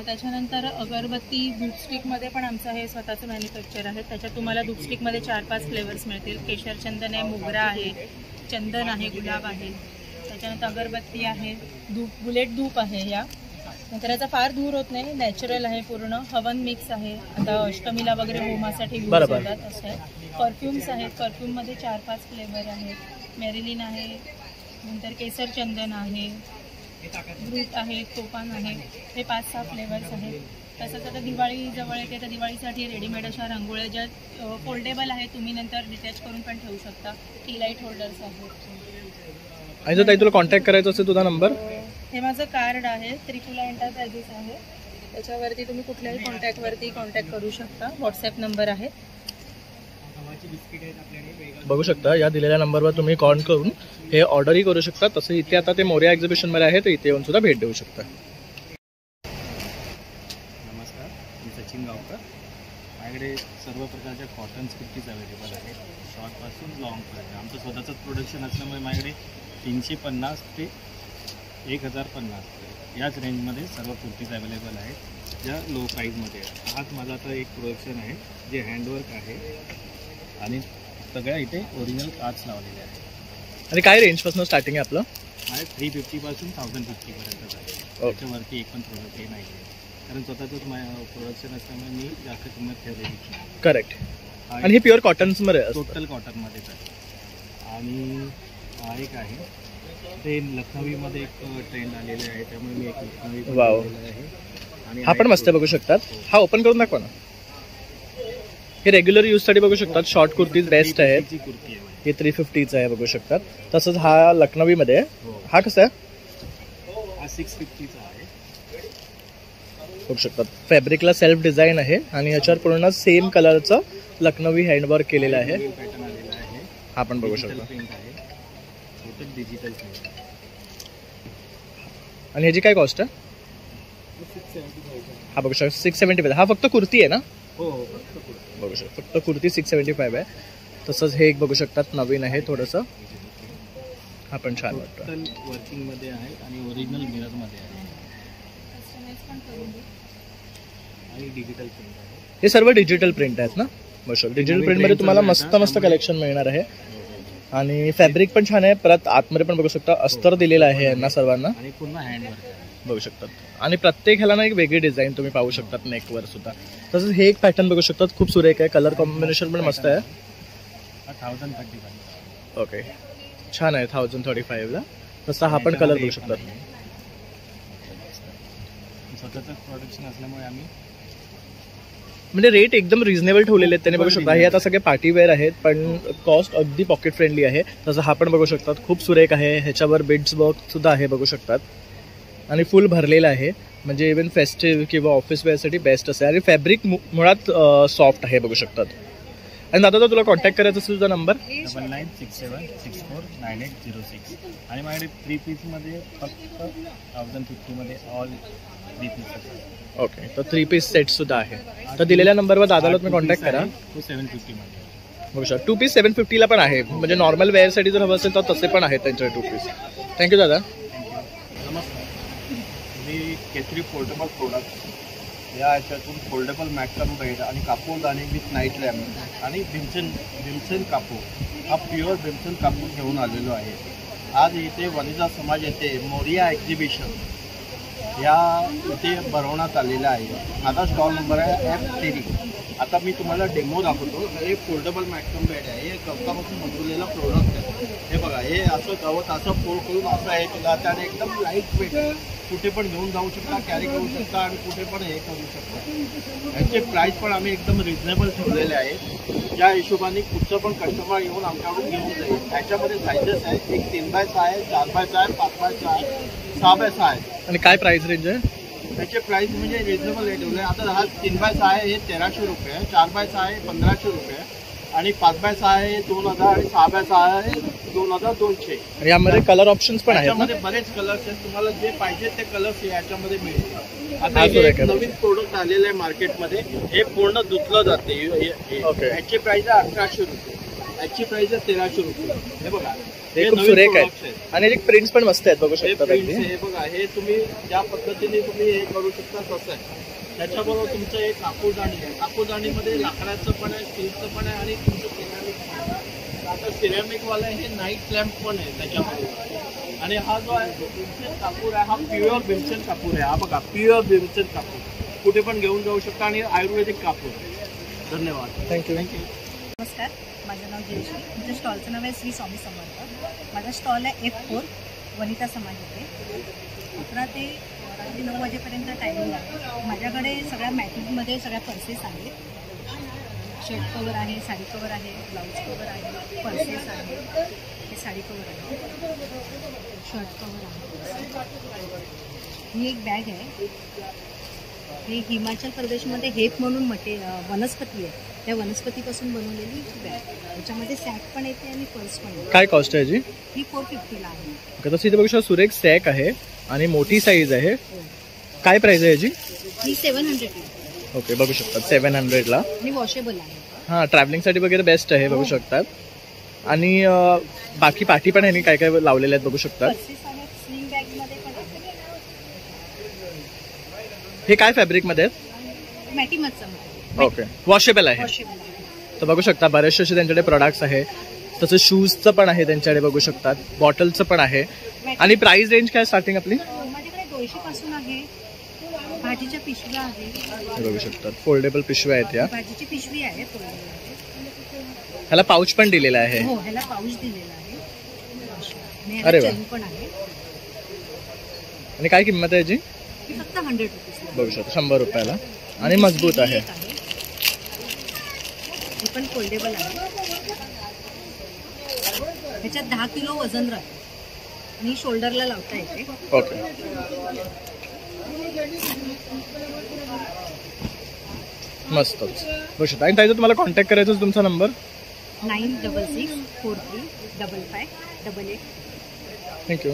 [SPEAKER 10] त्याच्यानंतर अगरबत्ती धूपस्टिकमध्ये पण आमचं हे स्वतःचं मॅन्युफॅक्चर आहे. त्याच्यात तुम्हाला धूपस्टिकमध्ये 4-5 फ्लेवर्स मिळतील. केशर चंदन आहे, मोगरा आहे, चंदन आहे, गुलाब आहे. त्याच्यानंतर अगरबत्ती आहे, धूप, बुलेट धूप आहे. या नंतर याचा फार धूर होत नाही, नॅचरल आहे पूर्ण. हवन मिक्स आहे, आता अष्टमीला वगैरे होमासाठी यूज होतात असं आहे. परफ्युम्स आहेत, परफ्यूममध्ये 4-5 फ्लेवर आहेत. मेरिलिन आहे, नंतर केसर चंदन आहे, ब्रूट आहे, तोपान आहे. हे 5-6 फ्लेवर्स आहेत. तसंच आता दिवाळी जवळ येते तर दिवाळीसाठी रेडीमेड अशा रांगोळ्या ज्या फोल्डेबल आहे, तुम्ही नंतर डिटॅच करून पण ठेवू शकता. टी लाईट होल्डर्स आहेत.
[SPEAKER 2] आणि जर ताई तुला कॉन्टॅक्ट करायचं असेल तुझा नंबर?
[SPEAKER 10] हे माझं कार्ड आहे, त्रिपुला एंटरप्राइजेस आहे. त्याच्यावरती तुम्ही कुठल्याही कॉन्टॅक्टवरती कॉन्टॅक्ट करू शकता. व्हॉट्सॲप नंबर आहे.
[SPEAKER 2] बघू शकता या दिलेल्या नंबरवर तुम्ही कॉल करून हे ऑर्डरही करू शकता. तसं इथे आता ते मोरया एक्झिबिशनमध्ये आहे, तर इथे येऊन सुद्धा भेट देऊ शकता.
[SPEAKER 4] नमस्कार, मी सचिन गावकर. माझ्याकडे सर्व प्रकारच्या कॉटन कुर्तीज अवेलेबल आहेत, शॉर्टपासून लॉंगपर्यंत. आमचं स्वतःचंच प्रोडक्शन असल्यामुळे माझ्याकडे 350 ते 1050 याच रेंजमध्ये सर्व कुर्तीज अवेलेबल आहेत, ज्या लो प्राईजमध्ये आहेत. हाच माझा आता एक प्रोडक्शन आहे जे हँडवर्क आहे आणि सगळ्या इथे ओरिजिनल काच लावलेले आहे.
[SPEAKER 2] आणि काय रेंजपासून स्टार्टिंग आहे आपलं?
[SPEAKER 4] माझे 350 पासून 1050 आहे. त्याच्यावरती एक पण प्रोडक्ट हे नाही आहे, कारण स्वतःचंच प्रोडक्शन असल्यामुळे मी जास्त किंमत ठेवलेली.
[SPEAKER 2] करेक्ट. आणि हे प्युअर कॉटन्समध्ये
[SPEAKER 4] टोटल कॉटनमध्येच आहे. आणि हा एक आहे ते लखनवीमध्ये एक ट्रेंड आलेले आहे, त्यामुळे मी एक लखनवी
[SPEAKER 2] वाव
[SPEAKER 4] आहे. आणि
[SPEAKER 2] हा पण मस्त बघू शकतात. हा ओपन करून दाखवा ना. हे रेग्युलर यूजसाठी बघू शकतात. शॉर्ट कुर्तीज बेस्ट आहेत.
[SPEAKER 4] कुर्ती आहे
[SPEAKER 2] हे 350चा आहे बघू शकतात. तसंच हा लखनवीमध्ये आहे. हा कसा आहे?
[SPEAKER 4] हा 650चा आहे.
[SPEAKER 2] बघू शकतात फॅब्रिकला सेल्फ डिझाईन आहे आणि याच्यावर पूर्ण सेम कलरचं लखनवी हँडवर्क केलेलं आहे.
[SPEAKER 4] पॅटर्न आलेला आहे.
[SPEAKER 2] हा पण बघू शकता.
[SPEAKER 4] डिजिटल.
[SPEAKER 2] आणि ह्याची काय कॉस्ट आहे? हा बघू शकता 675. हा फक्त कुर्ती आहे ना?
[SPEAKER 4] हो,
[SPEAKER 2] बघू शकता फक्त कुर्ती 675 आहे. तसंच हे एक बघू शकतात नवीन आहे थोडंसं. हा पण छान वाटतं.
[SPEAKER 4] वर्किंगमध्ये आहे आणि ओरिजिनल मिररमध्ये आहे आणि डिजिटल प्रिंट आहे.
[SPEAKER 2] हे सर्व डिजिटल प्रिंट आहेत ना? बघू डिजिटल प्रिंटमध्ये तुम्हाला मस्त मस्त कलेक्शन मिळणार आहे. आणि फॅब्रिक पण छान आहे. परत आतमध्ये पण बघू शकता अस्तर दिलेलं आहे यांना सर्वांना.
[SPEAKER 4] आणि पूर्ण हँडवर्क
[SPEAKER 2] बघू शकतात. आणि प्रत्येक ह्याला ना एक वेगळी डिझाईन तुम्ही पाहू शकतात नेकवर सुद्धा. तसंच हे एक पॅटर्न बघू शकतात, खूप सुरेख आहे. कलर कॉम्बिनेशन पण मस्त आहे.
[SPEAKER 4] 1035.
[SPEAKER 2] ओके, छान आहे 1035ला. तसा हा पण कलर बघू शकतात.
[SPEAKER 4] स्वतःचं प्रोडक्शन असल्यामुळे आम्ही
[SPEAKER 2] म्हणजे रेट एकदम रिझनेबल ठेवलेले आहेत त्यांनी बघू शकता. हे आता सगळे पार्टीवेअर आहेत पण कॉस्ट अगदी पॉकेट फ्रेंडली आहे. तसं हा पण बघू शकतात, खूप सुरेख आहे. ह्याच्यावर बिड्स वर्क सुद्धा आहे बघू शकतात आणि फुल भरलेलं आहे. म्हणजे इव्हन फेस्टिव्ह किंवा ऑफिस वेअरसाठी बेस्ट असेल. आणि फॅब्रिक मुळात सॉफ्ट आहे बघू शकतात. आणि दादा तुला कॉन्टॅक्ट करायचा असेल तुझा नंबर
[SPEAKER 4] 9967649806. आणि माझ्याकडे 3 पीसमध्ये फक्त 1050मध्ये ऑल 3 पीसेस.
[SPEAKER 2] ओके, तर 3 पीस सेट सुद्धा आहे. तर दिलेल्या नंबरवर दादाला तुम्ही कॉन्टॅक्ट करा.
[SPEAKER 4] 750मध्ये
[SPEAKER 2] बघू शकता. 2 पीस 750ला पण आहे. म्हणजे नॉर्मल वेअरसाठी जर हवं असेल तर तसे पण आहेत त्यांच्याकडे 2 पीस. थँक्यू दादा.
[SPEAKER 4] नमस्कार, मी केसरी फोल्डेबल प्रोडक्ट या याच्यातून फोल्डेबल मॅटन बेड आणि कापूर आणि विथ नाईट लॅम्प आणि भीमसेन कापूर हा प्युअर भीमसेन कापूर घेऊन आलेलो आहे. आज इथे वनिता समाज येथे मोरिया एक्झिबिशन या इथे भरवण्यात आलेला आहे. माझा स्टॉल नंबर आहे F3. आता मी तुम्हाला डेमो दाखवतो. हे फोल्डेबल मॅटन बेड आहे. हे गवतापासून बनवलेला प्रोडक्ट आहे. हे बघा, हे असं गवत असं फोल्ड करून असं आहे तुला, त्याने एकदम लाईट वेट कुठे पण घेऊन जाऊ शकता, कॅरी करू शकता आणि कुठे पण हे करू शकता. याचे प्राईस पण आम्ही एकदम रिजनेबल ठेवलेले आहेत. ज्या हिशोबाने कुठचं पण कस्टमर येऊन आमच्याकडून घेऊन जाईल. ह्याच्यामध्ये सायझेस आहेत. एक 3x6 आहे, 4x6 आहे, 5x6 आहे, 6x6 आहे.
[SPEAKER 2] आणि काय प्राइस रेंज आहे?
[SPEAKER 4] त्याचे प्राईस म्हणजे रिजनेबल रेट ठेवले. आता हा 3x6 आहे, हे 1300 रुपये आहे. 4x6 आहे 1500 रुपये.
[SPEAKER 9] आणि 5x6 आहे 2000 आणि 6x6 आहे 2200.
[SPEAKER 2] यामध्ये कलर ऑप्शन्स पण आहेत.
[SPEAKER 9] याच्यामध्ये बरेच कलर्स आहेत, तुम्हाला जे पाहिजे ते कलर्स याच्यामध्ये मिळतील. आता
[SPEAKER 2] हा
[SPEAKER 9] हे
[SPEAKER 2] सुरेख
[SPEAKER 9] नवीन प्रोडक्ट आलेलं आहे मार्केटमध्ये, हे पूर्ण धुतलं जाते. याची प्राइस आहे 1100 रुपये, याची प्राइस आहे 1300 रुपये. हे बघा
[SPEAKER 2] हे खूप सुरेख आहे आणि एक प्रिंट्स पण मस्त आहेत बघू शकता.
[SPEAKER 9] हे बघा, हे तुम्ही ज्या पद्धतीने तुम्ही हे करू शकता तसं आहे. त्याच्याबरोबर तुमचं एक कापूरदाणी आहे, कापूरदाणीमध्ये लाकडाचं पण आहे, स्टीलचं पण आहे आणि तुमचं सिरॅमिक पण आहे. आता सिरॅमिकवाला हे नाईट लॅम्प पण आहे त्याच्यामध्ये. आणि हा जो आहे तो भीमसेन कापूर आहे, हा प्युअर भीमसेन कापूर आहे. हा बघा प्युअर भीमसेन कापूर, कुठे पण घेऊन जाऊ शकता आणि आयुर्वेदिक कापूर. धन्यवाद.
[SPEAKER 2] थँक्यू.
[SPEAKER 11] नमस्कार, माझं नाव जयश्री. तुमच्या स्टॉलचं नाव आहे श्री स्वामी समर्थ. माझा स्टॉल आहे F4 वनिता समाज इथे. 11 ते रात्री 9 वाजेपर्यंत टायमिंग आहे. माझ्याकडे सगळ्या मॅटिंगमध्ये सगळ्या पर्सेस आहेत. शर्ट कवर आहे, साडी कवर आहे, ब्लाऊज कवर आहे, पर्सेस आहे, हे साडी कवर आहे, शर्ट कवर आहे. ही एक बॅग आहे. हे हिमाचल प्रदेशमध्ये हेप म्हणून वनस्पती आहे, त्या वनस्पतीपासून बनवलेली बॅग. याच्यामध्ये सॅक पण येते आणि पर्स पण येते.
[SPEAKER 2] काय कॉस्ट आहे याची?
[SPEAKER 11] ही 450 ला आहे.
[SPEAKER 2] तसं इथे बघू शकता सुरेख सॅक आहे आणि मोठी साईज आहे. काय प्राइस आहे याची?
[SPEAKER 11] ही 700 ला.
[SPEAKER 2] ओके, बघू शकतात 700 ला.
[SPEAKER 11] आणि वॉशेबल आहे.
[SPEAKER 2] हां, ट्रॅव्हलिंगसाठी वगैरे बेस्ट आहे बघू शकतात. आणि बाकी पाठी पण ह्यांनी काय काय लावलेले आहेत बघू शकतात.
[SPEAKER 11] स्लिंग बॅग मध्ये पण
[SPEAKER 2] हे काय फॅब्रिक मध्ये आहेत?
[SPEAKER 11] मॅटिमचं.
[SPEAKER 2] ओके, वॉशेबल आहे. तर बघू शकता बरेचसे असे त्यांच्याकडे प्रोडक्ट्स आहे. तसं शूजचं पण आहे त्यांच्याकडे बघू शकतात, बॉटलचं पण आहे. आणि प्राइस रेंज काय स्टार्टिंग आपली?
[SPEAKER 11] माझ्याकडे 200 पासून आहे. भाजीच्या पिशव्या आहे,
[SPEAKER 2] बघू शकतात फोल्डेबल पिशव्या आहेत. या
[SPEAKER 11] भाजीची पिशवी आहे.
[SPEAKER 2] ह्याला पाऊच पण दिलेला आहे.
[SPEAKER 11] हो, ह्याला पाऊच दिलेला आहे.
[SPEAKER 2] अरे वा.
[SPEAKER 11] पण आहे.
[SPEAKER 2] आणि काय किंमत आहे याची?
[SPEAKER 11] फक्त 100 रुपीज.
[SPEAKER 2] बघू शकता 100 रुपयाला. आणि मजबूत आहे.
[SPEAKER 11] हे पण फोल्डेबल आहे. ह्याच्यात 10 किलो वजन राहते आणि शोल्डरला लावता येते.
[SPEAKER 2] ओके, मस्तच. बघू शकता. आणि ताईचा तुम्हाला कॉन्टॅक्ट करायचा तुमचा नंबर?
[SPEAKER 11] 9663355588.
[SPEAKER 2] थँक्यू.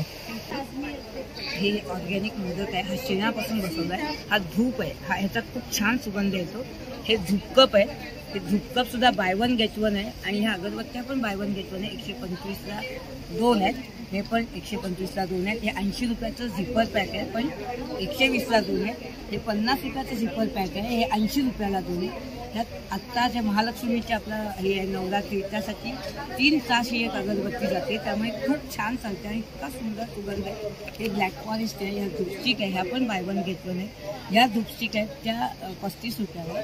[SPEAKER 12] हे ऑर्गॅनिक मोदक आहे. हा शेणापासून बसवला आहे. हा धूप आहे. हा ह्याचा खूप छान सुगंध येतो. हे धूपकप आहे. हे धूपकप सुद्धा बाय वन गेट वन आहे. आणि ह्या अगरबत्त्या पण बाय वन गेट वन आहे. 125ला 2 आहेत. हे पण 125ला 2 आहेत. हे 80 रुपयाचं झिपर पॅक आहे, पण 120ला 2 आहे. हे 50 रुपयाचं झिपर पॅक आहे, हे 80 रुपयाला 2 आहे. ह्यात आत्ता जे महालक्ष्मीचे आपलं हे आहे नवरात्री, त्यासाठी 3 तास ही एक अगरबत्ती जाते. त्यामुळे खूप छान चालते आणि इतका सुंदर सुगंध आहे. हे ब्लॅक फॉरेस्ट आहे. ह्या धूपस्टिक आहे, ह्या पण बाय वन गेट वन आहे. ह्या धूपस्टिक आहेत त्या 35 रुपयाला,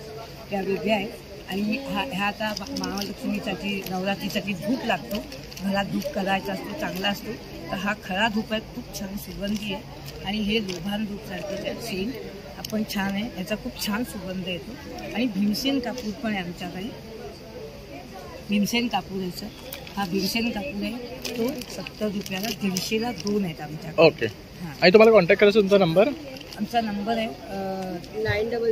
[SPEAKER 12] त्या वेगळ्या आहेत. आणि ह्या आता महालक्ष्मीसाठी नवरात्रीसाठी धूप लागतो, घरात धूप करायचा असतो, चांगला असतो. तर हा खरा धूप आहे, खूप छान सुगंधी आहे. आणि हे लोभान धूप सारखे त्यात सेंट आपण छान आहे, याचा खूप छान सुगंध येतो. आणि भीमसेन कापूर पण आहे आमच्याकडे. भीमसेन कापूर याचं, हा भीमसेन कापूर आहे, तो 70 रुपयाला 150ला 2 आहेत आमच्याकडे.
[SPEAKER 2] ओके. आणि तुम्हाला कॉन्टॅक्ट करायचा तुमचा नंबर?
[SPEAKER 12] आमचा नंबर आहे 900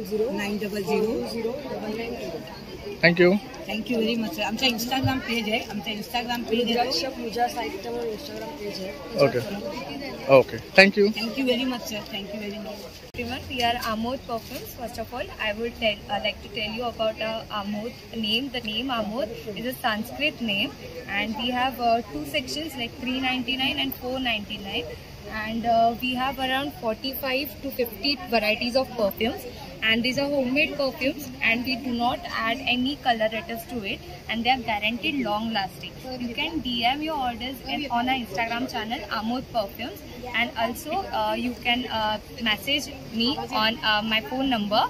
[SPEAKER 2] थँक्यू.
[SPEAKER 12] Thank you very much. आमचा इंस्टाग्राम पेज आहे. आमचा इंस्टाग्राम पेज आहे
[SPEAKER 11] पूजा साहित्य म्हणून इंस्टाग्राम पेज आहे.
[SPEAKER 2] Okay okay, thank you.
[SPEAKER 12] Thank you very much sir. Thank you very much.
[SPEAKER 8] We are Amod Perfumes. First of all, I would like to tell you about Amod name. The name Amod is a Sanskrit name, and we have 2 sections like 399 and 499. And we have around 45 to 50 varieties of perfumes, and these are homemade perfumes, and we do not add any colorators to it, and they are guaranteed long lasting. You can DM your orders on our Instagram channel Amod Perfumes, and also you can message me on my phone number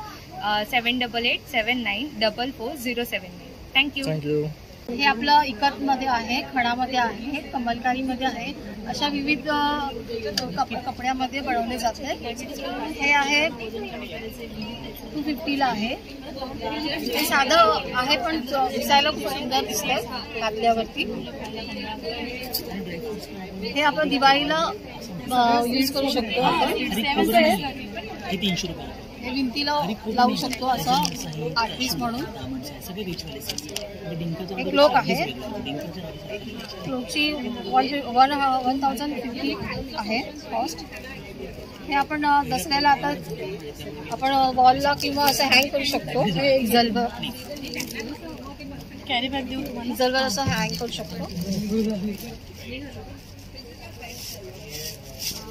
[SPEAKER 8] 7887944079. Thank you.
[SPEAKER 2] Thank you.
[SPEAKER 3] हे आपलं इकतमध्ये आहे, खणामध्ये आहे, कमलकारीमध्ये आहे, अशा विविध कपड्यामध्ये बनवले जाते. हे आहे 250ला आहे. हे साधं आहे पण दिसायला खूप सुंदर दिसतंय घातल्यावरती. हे आपण दिवाळीला यूज करू शकतो.
[SPEAKER 9] हे 300 रुपये.
[SPEAKER 10] हे भिंतीला लावू शकतो असं आर्ट पीस म्हणून. एक क्लोक आहे. क्लोकची 1050 आहे कॉस्ट. हे आपण दसऱ्याला आता आपण वॉलला किंवा असं हँग करू शकतो. हे इझलवर कॅरी बॅग देऊ तुम्हाला. इझलवर असं हँग करू शकतो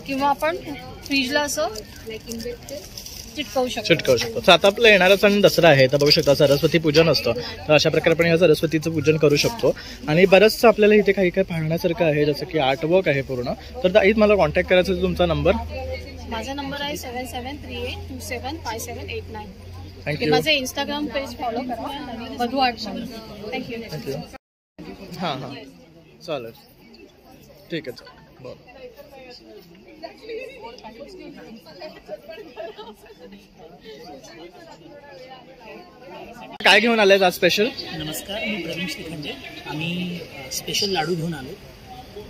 [SPEAKER 10] किंवा आपण फ्रीजला असं चिटकवू शकतो.
[SPEAKER 2] तर आता आपला येणारा सण दसरा आहे, तर बघू शकता सरस्वती पूजन असतं. तर अशा प्रकारे आपण या सरस्वतीचं पूजन करू शकतो. आणि बरंचसं आपल्याला इथे काही काही पाहण्यासारखं आहे, जसं की आर्टवर्क आहे पूर्ण. तर ताई मला कॉन्टॅक्ट करायचं आहे. तुमचा नंबर?
[SPEAKER 10] माझा नंबर आहे 7738275789.
[SPEAKER 2] थँक्यू.
[SPEAKER 10] माझं इंस्टाग्राम पेज फॉलो करा, वधू आर्ट म्हणून. थँक्यू.
[SPEAKER 2] हां चालेल, ठीक आहे. बरं. काय घेऊन आलाय आज स्पेशल?
[SPEAKER 13] नमस्कार, मी प्रवीण श्रीखंडे. आम्ही स्पेशल लाडू घेऊन आलो.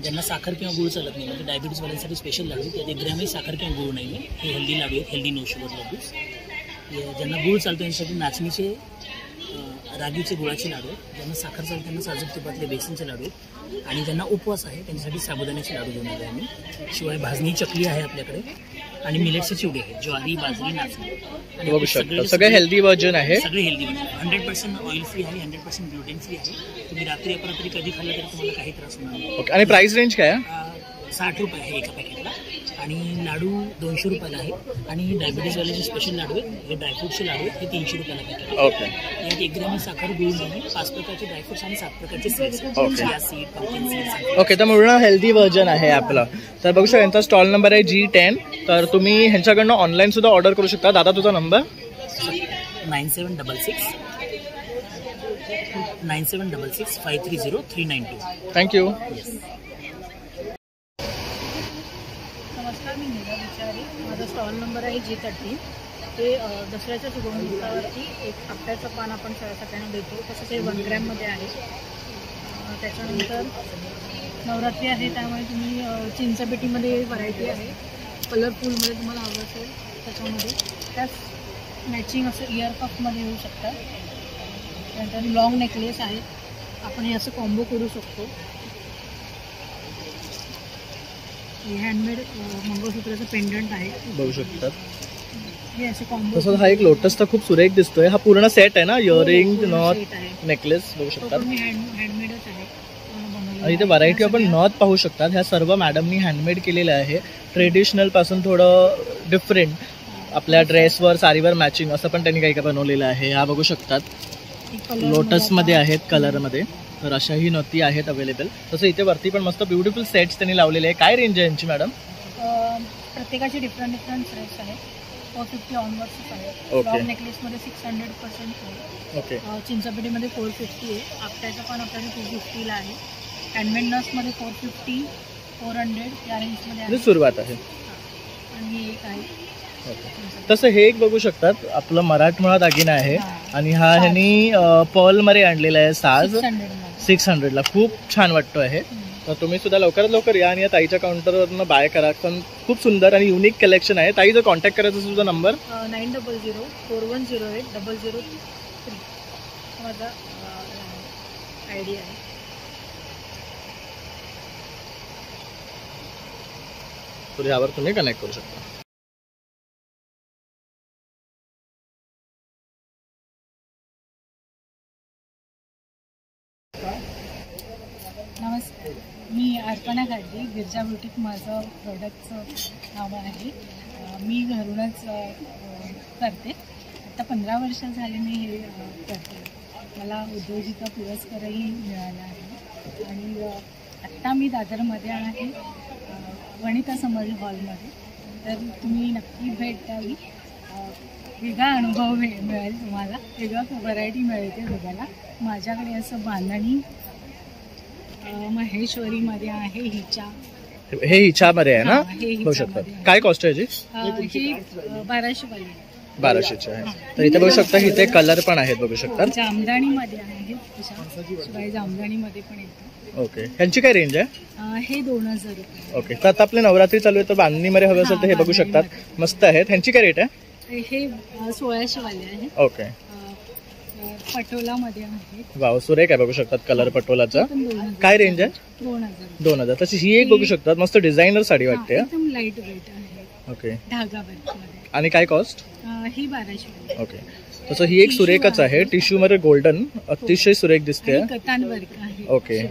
[SPEAKER 13] ज्यांना साखर किंवा गुळ चालत नाही, म्हणजे डायबिटीजवाल्यांसाठी स्पेशल लाडू. त्यात 1 ग्रॅमही साखर किंवा गुळ नाही आहे. हे हेल्दी लाडू आहेत, हेल्दी नो शुगर लाडूज. ज्यांना गुळ चालतो त्यांच्यासाठी नाचणीचे रागीचे गुळाचे लाडू आहेत. ज्यांना साखर चालते त्यांना साजूक तुपातले बेसनचे लाडू आहेत. आणि ज्यांना उपवास आहे त्यांच्यासाठी साबुदाण्याचे लाडू घेऊन आलो आम्ही. शिवाय भाजणी चकली आहे आपल्याकडे आणि मिलेटचे चिवडे आहेत, ज्वारी, बाजरी, नाचणी.
[SPEAKER 2] बघू शकता सगळे हेल्दी व्हर्जन आहे.
[SPEAKER 13] सगळे हेल्दी व्हर्जन. 100% ऑइल फ्री आहे, 100% ग्लुटेन फ्री आहे. तुम्ही रात्री अपरात्री कधी खाल्लं तरी तुम्हाला काही त्रास होणार नाही.
[SPEAKER 2] ओके. आणि प्राइस रेंज काय आहे?
[SPEAKER 13] 60 रुपये आहे एका पॅकेटला. आणि लाडू 200 रुपयाला आहे. आणि डायबिटीजवाले स्पेशल लाडू आहेत, हे ड्रायफ्रूटचे लाडू आहेत, हे 300 रुपयाला पॅकेट.
[SPEAKER 2] ओके.
[SPEAKER 13] यात 1 ग्रॅम साखर, गुळ नाही, 5 प्रकारचे ड्रायफ्रुट्स आणि 7 प्रकारचे सीड्स.
[SPEAKER 2] ओके. तर पूर्ण हेल्दी व्हर्जन आहे आपलं. तर बघू शकता यांचा स्टॉल नंबर आहे G10. तर तुम्ही ह्यांच्याकडनं ऑनलाईन सुद्धा ऑर्डर करू शकता. दादा तुझा नंबर?
[SPEAKER 13] 9766 530
[SPEAKER 2] थँक्यू.
[SPEAKER 10] नमस्कार, मी नीला विचारी. माझा स्टॉल नंबर आहे G13. ते दसऱ्याच्या सुगंधावरती एक आपट्याचं पान आपण सगळ्यांना देतो. तसं ते 1 ग्रॅममध्ये आहे. त्याच्यानंतर नवरात्री आहे त्यामुळे तुम्ही चिंचपेटीमध्ये व्हरायटी आहे. कलरफुलमध्ये तुम्हाला हवं असेल त्याच्यामध्ये त्याच मॅचिंग असं इयर कपमध्ये येऊ शकतात. त्यानंतर लॉंग नेकलेस आहे, आपण हे असं कॉम्बो करू शकतो. हे हँडमेड मंगळसूत्राचं पेंडंट आहे,
[SPEAKER 2] बघू शकतात.
[SPEAKER 10] हे असे कॉम्बो.
[SPEAKER 2] तसंच हा एक लोटसचा खूप सुरेख दिसतोय. हा पूर्ण सेट आहे ना, इयरिंग, नॉट, नेकलेस बघू शकतात.
[SPEAKER 10] हँडमेडच आहे.
[SPEAKER 2] इथे व्हरायटी आपण नॉट पाहू शकतात. ह्या सर्व मॅडमनी हँडमेड केलेल्या आहे. ट्रेडिशनल पासून थोडं डिफरंट आपल्या ड्रेसवर, साडीवर मॅचिंग असं पण त्यांनी काही काही बनवलेलं आहे. हा बघू शकतात, लोटसमध्ये आहेत, कलरमध्ये. तर अशाही नथी आहेत अवेलेबल. तसं इथे वरती पण मस्त ब्युटिफुल सेट्स त्यांनी लावलेले आहे. काय रेंज आहे यांची मॅडम?
[SPEAKER 10] प्रत्येकाचे डिफरंट रेट्स आहेत. 450 ऑनवर्ड्स आहे. लॉंग नेकलेसमध्ये 600% आहे.
[SPEAKER 2] ओके.
[SPEAKER 10] चिंचपेटीमध्ये 450 आहे. आपट्याचं पण आपल्याला 250ला आहे. हँडमेड नसमध्ये 450, 400 या रेंजमध्ये
[SPEAKER 2] सुरुवात आहे.
[SPEAKER 10] आणि एक आहे.
[SPEAKER 2] तसं हे एक बघू शकतात, आपलं मराठमोळा दागिना आहे. आणि हा ह्यांनी पर्लमध्ये आणलेला आहे. साज 600ला खूप छान वाटतो आहे. तर तुम्ही सुद्धा लवकरात लवकर या आणि या ताईच्या काउंटरवरनं बाय करा. पण खूप सुंदर आणि युनिक कलेक्शन आहे. ताई जर कॉन्टॅक्ट करायचं असेल तुझा नंबर?
[SPEAKER 10] 9004108003 माझा आयडी आहे.
[SPEAKER 2] तर यावर तुम्ही कनेक्ट करू शकता.
[SPEAKER 10] नमस्कार, मी अर्पणा गाडगे, गिरजा ब्युटीक माझं प्रोडक्टचं नाव आहे. मी घरूनच करते. आता 15 वर्ष झाले मी हे करते. मला उद्योजिका पुरस्कारही मिळाला आहे. आणि आत्ता मी दादरमध्ये आहे, वनिता समर हॉलमध्ये. तर तुम्ही नक्की भेट द्यावी. वेगळा अनुभव मिळेल तुम्हाला, वेगळं व्हरायटी मिळते बघायला. माझ्याकडे असं बांधणी महेश्वरीमध्ये आहे.
[SPEAKER 2] हे हिच्यामध्ये आहे ना, बघू शकता. काय कॉस्ट आहे याची?
[SPEAKER 10] 1200
[SPEAKER 2] आहे. तर इथे बघू शकता, इथे कलर पण आहेत बघू शकता.
[SPEAKER 10] जामदाणीमध्ये आहे, शिवाय जामदाणीमध्ये पण येतो.
[SPEAKER 2] ओके. ह्यांची काय रेंज आहे?
[SPEAKER 10] हे 2000 रुपये.
[SPEAKER 2] ओके. तर आता आपले नवरात्री चालू आहे, तर बांधणीमध्ये हवे असेल तर हे बघू शकतात, मस्त आहेत. ह्यांची काय रेट आहे?
[SPEAKER 11] हे 1600 वाले आहे.
[SPEAKER 2] ओके.
[SPEAKER 11] पटोलामध्ये आहे.
[SPEAKER 2] वाव, सुरेख आहे, बघू शकतात कलर पटोलाचा. काय रेंज आहे? 2000. तशी ही एक बघू शकतात, मस्त डिझायनर साडी वाटते.
[SPEAKER 11] एकदम लाईट वेट आहे.
[SPEAKER 2] ओके.
[SPEAKER 11] धागा वर्कमध्ये.
[SPEAKER 2] आणि काय कॉस्ट?
[SPEAKER 11] ही 1200.
[SPEAKER 2] ओके. तसं ही एक सुरेखच आहे, टिश्यू मध्ये गोल्डन, अतिशय सुरेख दिसते.
[SPEAKER 11] कतान वर्क आहे.
[SPEAKER 2] ओके.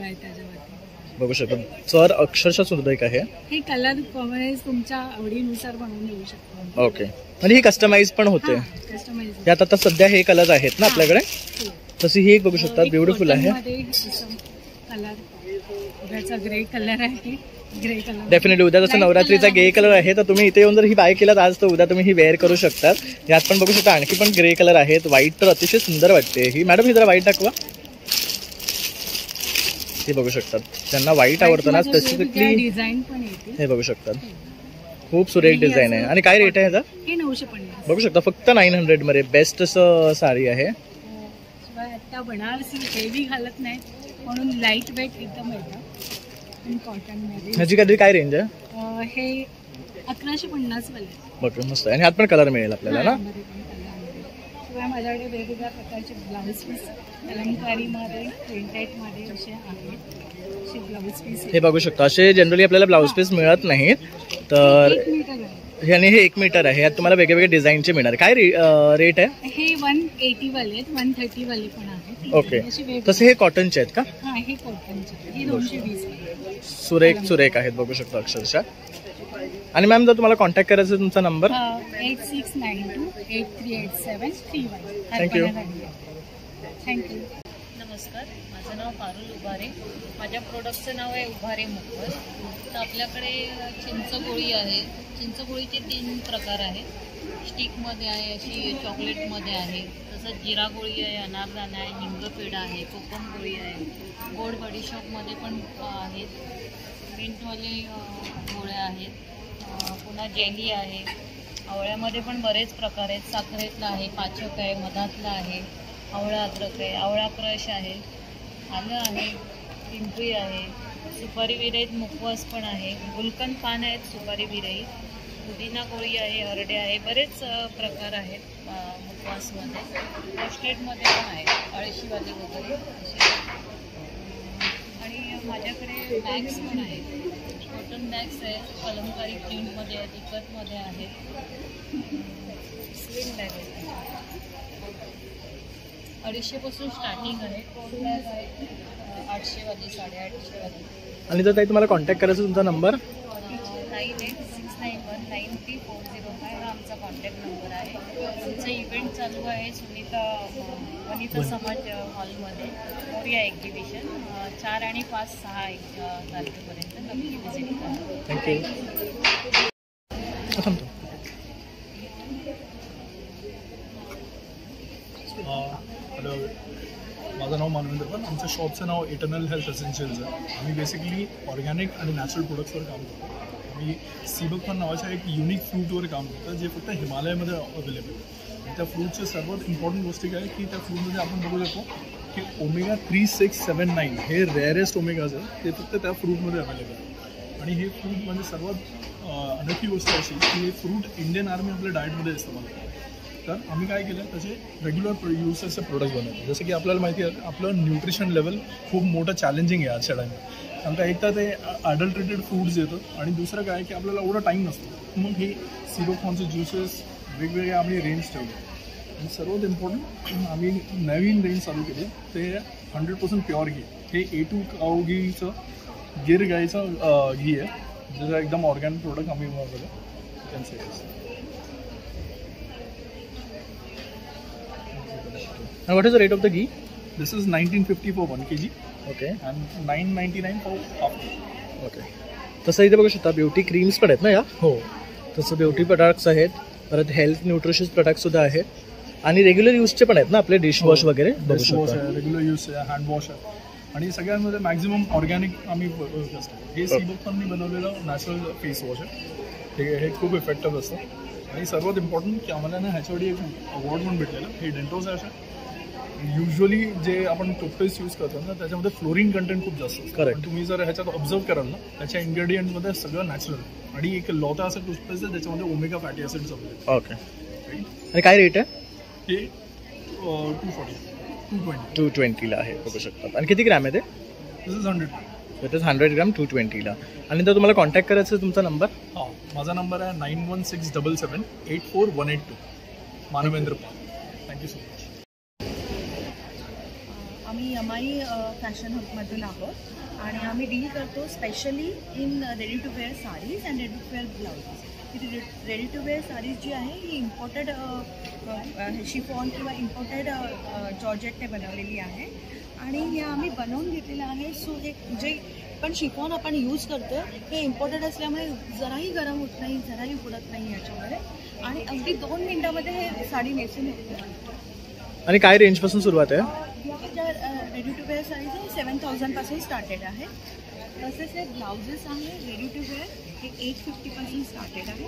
[SPEAKER 2] बघू शकतात सर, अक्षरशः सुरेख आहे.
[SPEAKER 11] हे कलर तुमच्या आवडीनुसार बनवून देऊ शकतो.
[SPEAKER 2] ओके. आणि ही कस्टमाइज पण होते. यात आता सध्या हे कलर आहेत ना आपल्याकडे, तशी ही एक बघू शकता, ब्युटिफुल आहे.
[SPEAKER 11] ग्रे कलर आहे.
[SPEAKER 2] डेफिनेटली उद्या जसं नवरात्रीचा ग्रे कलर आहे, तर तुम्ही इथे येऊन जर ही बाय केलात आज, तर उद्या तुम्ही ही वेअर करू शकतात. यात पण बघू शकता आणखी पण ग्रे कलर आहेत. व्हाईट तर अतिशय सुंदर वाटते ही. मॅडम ही जरा व्हाईट दाखवा. हे बघू शकतात, ज्यांना व्हाईट आवडतं ना स्पेसिफिकली,
[SPEAKER 11] डिझाईन पण येते.
[SPEAKER 2] हे बघू शकतात, खूप सुरेख डिझाईन आहे. आणि काय रेट आहे ह्याचा?
[SPEAKER 11] हे 950.
[SPEAKER 2] बघू शकता फक्त 900 मध्ये बेस्ट असं साडी आहे.
[SPEAKER 11] आता बनारसी हेवी घालत नाही म्हणून लाईट वेट एकदम येतं. कॉटन मध्ये
[SPEAKER 2] ह्याची काहीतरी काय रेंज आहे?
[SPEAKER 11] हे 1150 वाले.
[SPEAKER 2] बघ मस्त आहे. आणि ह्यात पण कलर मिळेल आपल्याला ना.
[SPEAKER 11] शिवाय माझ्याकडे वेगवेगळ्या प्रकारचे ब्लाऊज पीस कलमकारीमध्ये, प्रिंटेडमध्ये असे आहेत. ब्लाऊज पीस
[SPEAKER 2] हे बघू शकता, असे जनरली आपल्याला ब्लाऊज पीस मिळत नाहीत. तर हे 1 मीटर आहे. यात तुम्हाला वेगवेगळे डिझाईनचे मिळणार. काय रेट आहे?
[SPEAKER 11] हे 180 वाले आहेत, 130 वाले पण आहेत.
[SPEAKER 2] ओके. तसे हे कॉटनचे आहेत का?
[SPEAKER 11] हा, हे कॉटनचे. हे 220
[SPEAKER 2] सुरेख आहेत, बघू शकता अक्षरशः. आणि मॅम जर तुम्हाला कॉन्टॅक्ट करायचा तुमचा नंबर?
[SPEAKER 11] 8692838731.
[SPEAKER 2] थँक्यू.
[SPEAKER 11] थँक्यू.
[SPEAKER 14] नमस्कार, माझं नाव पारुल उभारे. माझ्या प्रोडक्टचं नाव आहे उभारे मुखवस. तर आपल्याकडे चिंचपोळी आहे. चिंचपोळीचे 3 प्रकार आहेत. स्टिकमध्ये आहे, अशी चॉकलेटमध्ये आहे, तसंच जिरा गोळी आहे, अनारदाना आहे, हिंगपेढा आहे, कोकम गोळी आहे, गोड बडीशॉपमध्ये पण आहेत, मिंटवाले गोळ्या आहेत, पुन्हा जेली आहे. आवळ्यामध्ये पण बरेच प्रकार आहेत. साखरेतला आहे, पाचक आहे, मधातला आहे, आवळा अद्रक आहे, आवळा क्रश आहे, आलं आहे, पिंपरी आहे, सुपारी विरहित मुखवास पण आहे, गुलकंद पान आहेत सुपारी विरहित, पुदिना गोळी आहे, हरडे आहे, बरेच प्रकार आहेत मुखवासमध्ये. फर्स्टेडमध्ये पण आहे, अळशीवाले वगैरे असे. आणि माझ्याकडे बॅग्स पण आहेत. कॉटन बॅग्स आहेत, कलमकारी प्रिंटमध्ये आहेत, इकतमध्ये आहेत, स्लिम बॅग आहेत. 250पासून स्टार्टिंग आहे. टोन बॅग आहे 800 वाली, 850 वाली.
[SPEAKER 2] आणि जर काही तुम्हाला कॉन्टॅक्ट करायचा तुमचा नंबर?
[SPEAKER 14] 9869193405 हा आमचा कॉन्टॅक्ट नंबर आहे. आमचा इव्हेंट चालू आहे वनिता समाज हॉलमध्ये, मोरिया एक्झिबिशन 4 आणि 5-6 तारखेपर्यंत नक्की व्हिजिट करा.
[SPEAKER 2] थँक्यू.
[SPEAKER 15] हॅलो, माझं नाव मानवेंद्र पण. आमच्या शॉपचं नाव इटर्नल हेल्थ एसेन्शियल्स आहे. आम्ही बेसिकली ऑर्गॅनिक आणि नॅचरल प्रोडक्ट्सवर काम करतो. आम्ही सीबक पण नावाच्या एक युनिक फ्रूटवर काम करतो, जे फक्त हिमालयामध्ये अवेलेबल आहे. आणि त्या फ्रूटची सर्वात इम्पॉर्टंट गोष्ट काय आहे की त्या फ्रूटमध्ये आपण बघू शकतो की ओमेगा 3, 6, 7, 9 हे रेअरेस्ट ओमेगाज आहे, ते फक्त त्या फ्रूटमध्ये अवेलेबल आहे. आणि हे फ्रूट म्हणजे सर्वात अनोखी गोष्ट अशी की हे फ्रूट इंडियन आर्मी आपल्या डाएटमध्ये इस्तेमाल करतो. तर आम्ही काय केलं, त्याचे रेग्युलर युसेसचे प्रोडक्ट बनवतो. जसं की आपल्याला माहिती आहे आपलं न्यूट्रिशन लेवल खूप मोठं चॅलेंजिंग आहे आजच्या टाईमला. कारण का एक तर ते अडल्ट्रेटेड फूड्स येतं आणि दुसरं काय की आपल्याला एवढा टाईम नसतो. मग हे सिरोकॉनचे ज्युसेस वेगवेगळे आम्ही रेंज ठेवले. आणि सर्वात इम्पॉर्टंट आम्ही नवीन रेंज चालू केली, ते 100% प्युअर घी. हे A2 काऊ घीचं, गिर गाईचं घी आहे, ज्याचं एकदम ऑर्गॅनिक प्रोडक्ट आम्ही बनवलं.
[SPEAKER 2] And what is the rate of the ghee?
[SPEAKER 15] This is 1950 for 1 kg.
[SPEAKER 2] Okay.
[SPEAKER 15] And 999 for half.
[SPEAKER 2] Okay. तसं इथे बघू शकता ब्युटी क्रीम्स पण आहेत ना या?
[SPEAKER 15] हो.
[SPEAKER 2] तसं ब्युटी प्रोडक्ट्स आहेत, परत हेल्थ न्यूट्रिशन प्रोडक्ट सुद्धा आहेत, आणि रेग्युलर यूजचे पण आहेत ना आपले, डिशवॉश वगैरे बघू शकता.
[SPEAKER 15] रेग्युलर यूज आहे, हँडवॉश आहे, आणि सगळ्यांमध्ये मॅक्झिमम ऑर्गॅनिक आम्ही असतो. हे सीबकनी बनवलेलं नॅचरल फेस वॉश आहे. हे खूप इफेक्टिव्ह असतं. आणि सर्वात इम्पॉर्टंट की आम्हाला ना ह्याच्यावर एक अवॉर्ड पण भेटलेलं. हे डेंटोज आहे. अशा युजली जे आपण टूथपेस्ट यूज करतो ना त्याच्यामध्ये फ्लोरीन कंटेंट खूप जास्त असतं.
[SPEAKER 2] करेक्ट.
[SPEAKER 15] तुम्ही जर ह्याच्यात ऑब्झर्व कराल ना, त्याच्या इन्ग्रेडियंटमध्ये सगळं नॅचरल. आणि एक लोटा असं टूथपेस्ट आहे त्याच्यामध्ये ओमेगा फॅटी ॲसिड्स असतात.
[SPEAKER 2] ओके. आणि काय रेट आहे?
[SPEAKER 15] हे
[SPEAKER 2] 220ला आहे बघू शकतात. आणि किती ग्रॅम आहे ते?
[SPEAKER 15] This is 100.
[SPEAKER 2] It is 100 gram 220ला. आणि जर तुम्हाला कॉन्टॅक्ट करायचं आहे तुमचा नंबर?
[SPEAKER 15] हां, माझा नंबर आहे 9167784182. Manvendra Pal. Thank you so much.
[SPEAKER 11] आम्ही एमआय फॅशन हबमधून आहोत आणि आम्ही डील करतो specially in ready to wear saris and ready to wear blouses. Ready to wear saris जी आहे ही इम्पोर्टेड शिफॉन किंवा इम्पोर्टेड जॉर्जेटने बनवलेली आहे आणि हे आम्ही बनवून घेतलेलं आहे. सो हे जे पण शिफॉन आपण यूज करतो हे इम्पोर्टेड असल्यामुळे जराही गरम होत नाही, जराही उडत नाही याच्यामध्ये आणि अगदी 2 मिनिटामध्ये हे साडी नेसून येते.
[SPEAKER 2] आणि काय रेंजपासून सुरुवात आहे?
[SPEAKER 11] ज्या रेडी टू वेअर साडीज आहे 7000पासून स्टार्टेड आहे. तसेच हे ब्लाउजेस आहे रेडी टू वेअर हे 850पासून स्टार्टेड आहे.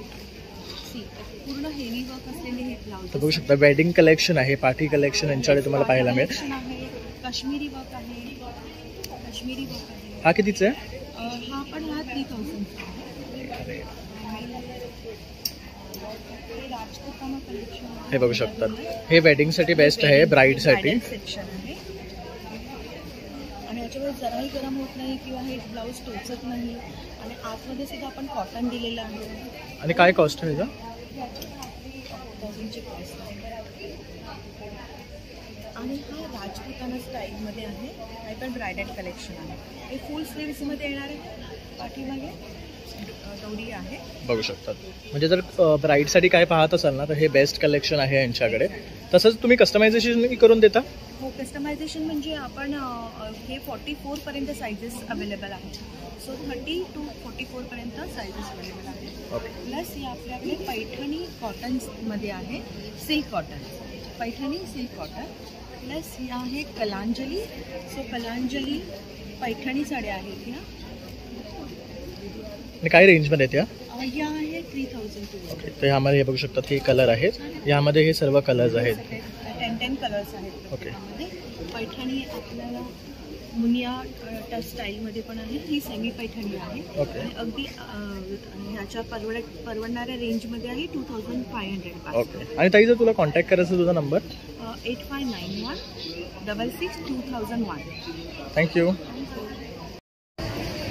[SPEAKER 11] पूर्ण हेवी वर्क असलेले हे ब्लाउज
[SPEAKER 2] बघू शकता. वेडिंग कलेक्शन आहे, पार्टी कलेक्शन यांच्याकडे तुम्हाला पाहायला मिळेल.
[SPEAKER 11] काश्मीरी वर्क आहे, काश्मीरी वर्क आहे.
[SPEAKER 2] हा कितीचा आहे?
[SPEAKER 11] हा पण हा 3000
[SPEAKER 2] हे बघू शकतात. हे वेडिंगसाठी बेस्ट आहे, ब्राईडसाठी.
[SPEAKER 11] सेक्शन आहे आणि याच्यावर जराही गरम होत नाही किंवा हे ब्लाऊज टोचत नाही आणि आतमध्ये सुद्धा आपण कॉटन दिलेलं आहे.
[SPEAKER 2] आणि काय कॉस्ट आहे याचा?
[SPEAKER 11] 1000ची कॉस्ट आहे. आणि हा राजपुताना स्टाईलमध्ये आहे, हे पण ब्रायडल कलेक्शन आहे. हे फुल स्लीव्समध्ये येणार आहे, पाठीमागे गौरी आहे
[SPEAKER 2] बघू शकतात. म्हणजे जर ब्राईडसाठी काय पाहत असाल ना तर हे बेस्ट कलेक्शन आहे यांच्याकडे. तसंच तुम्ही कस्टमायझेशन करून देता?
[SPEAKER 11] हो, कस्टमायझेशन म्हणजे आपण हे 44 पर्यंत सायझेस अवेलेबल आहेत. सो 30 to 44 पर्यंत सायझेस अवेलेबल आहेत. प्लस हे आपल्याकडे पैठणी कॉटन्समध्ये आहे, silk cotton, Paithani silk cotton. Plus ही आहे कलांजली. सो कलांजली पैठणी साड्या आहेत ह्या.
[SPEAKER 2] आणि काय रेंजमध्ये त्या?
[SPEAKER 11] या आहे 3000.
[SPEAKER 2] ओके, तर ह्यामध्ये हे बघू शकतात हे कलर आहेत. यामध्ये हे सर्व कलर्स आहेत.
[SPEAKER 11] 10 कलर्स आहेत.
[SPEAKER 2] ओके.
[SPEAKER 11] पैठणी आपल्याला मुनिया टच स्टाईलमध्ये पण आहे. ही सेमी पैठणी आहे आणि अगदी ह्याच्या परवडणाऱ्या रेंजमध्ये आहे 2500.
[SPEAKER 2] ओके. आणि ताई जर तुला कॉन्टॅक्ट करायचं तुझा नंबर?
[SPEAKER 11] 8591662001.
[SPEAKER 2] थँक्यू.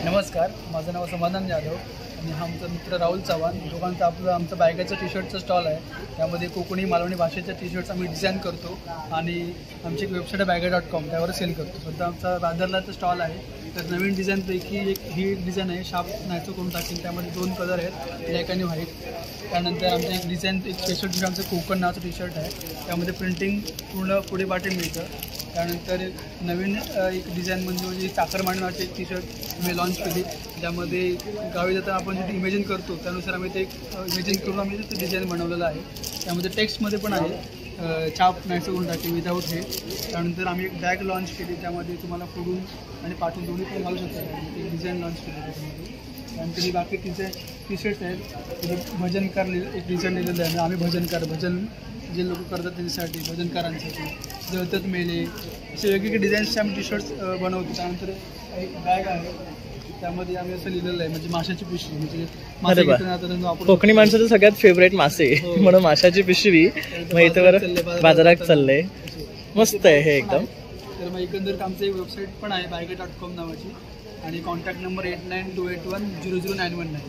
[SPEAKER 1] नमस्कार, माझं नाव समाधान जाधव आणि हा आमचा मित्र राहुल चव्हाण. दोघांचा आमचं बायकाचं टी शर्टचं स्टॉल आहे. त्यामध्ये कोकणी मालवणी भाषेच्या टी शर्ट्स आम्ही डिझाईन करतो आणि आमची एक वेबसाईट आहे bagger.com, त्यावर सेल करतो. सध्या आमचा दादरलाचा स्टॉल आहे. तर नवीन डिझाईनपैकी एक ही डिझाईन आहे, शार्प नायचो करून टाकेल. त्यामध्ये 2 कलर आहेत, ब्लॅक आणि व्हाईट. त्यानंतर आमचं एक डिझाईन, एक स्पेशल टी शर्ट आमचं कोकण नावाचं टी शर्ट आहे. त्यामध्ये प्रिंटिंग पूर्ण पुढे पाठी मिळतं. त्यानंतर नवीन एक डिझाईन म्हणजे चाकरमानी नावाची एक टी शर्ट आम्ही लॉन्च केली. ज्यामध्ये गावी जाताना आपण जे इमेजिन करतो त्यानुसार आम्ही ते इमेजिन करून आम्ही ते डिझाईन बनवलेलं आहे. त्यामध्ये टेक्स्टमध्ये पण आहे, छाप नाहीचं करून टाकेल विदाऊट हे. त्यानंतर आम्ही एक बॅग लॉन्च केली, त्यामध्ये तुम्हाला पुढून आणि पाठून दोन्ही पण घालू शकता. एक डिझाईन लॉन्च केली त्याच्यामध्ये. त्यानंतर ही बाकी टी शर्ट्स आहेत. भजनकार एक डिझाईन लिहिलेलं आहे. आम्ही भजन जे लोक करतात त्यांच्यासाठी, भजनकारांसाठी, देवदत्त मेले, असे वेगवेगळे डिझाईन्सचे आम्ही टी शर्ट्स बनवतो. त्यानंतर एक बॅग आहे, त्यामध्ये आम्ही असं लिहिलेलं आहे म्हणजे माशाची पिशवी. म्हणजे
[SPEAKER 2] कोकणी माणसाचं सगळ्यात फेवरेट मासे म्हणून माशाची पिशवी. मग इथं बाजारात चाललंय, मस्त आहे हे एकदम.
[SPEAKER 1] तर मग एकंदरीत आमचं एक वेबसाईट पण आहे bagger.com नावाची आणि कॉन्टॅक्ट नंबर 8928100919.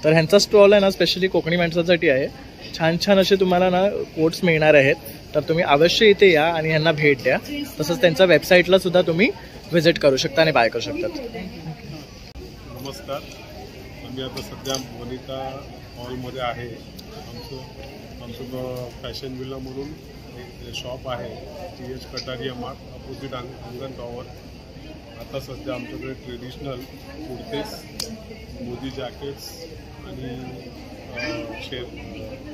[SPEAKER 2] तर ह्यांचा स्टॉल आहे ना स्पेशली कोकणी माणसासाठी आहे. छान छान असे तुम्हाला ना कोट्स मिळणार आहेत. तर तुम्ही अवश्य इथे या आणि ह्यांना भेट द्या. तसंच त्यांच्या वेबसाईटला सुद्धा तुम्ही व्हिजिट करू शकता आणि बाय करू शकता.
[SPEAKER 16] नमस्कार, आम्ही आता सध्या वनिता हॉलमध्ये आहे. आमचं फॅशन विला म्हणून एक शॉप आहे, TH कटारिया मार्ट अपोजिट अंगण टॉवर. आता सध्या आमच्याकडे ट्रेडिशनल कुर्तेस, मोदी जॅकेट्स आणि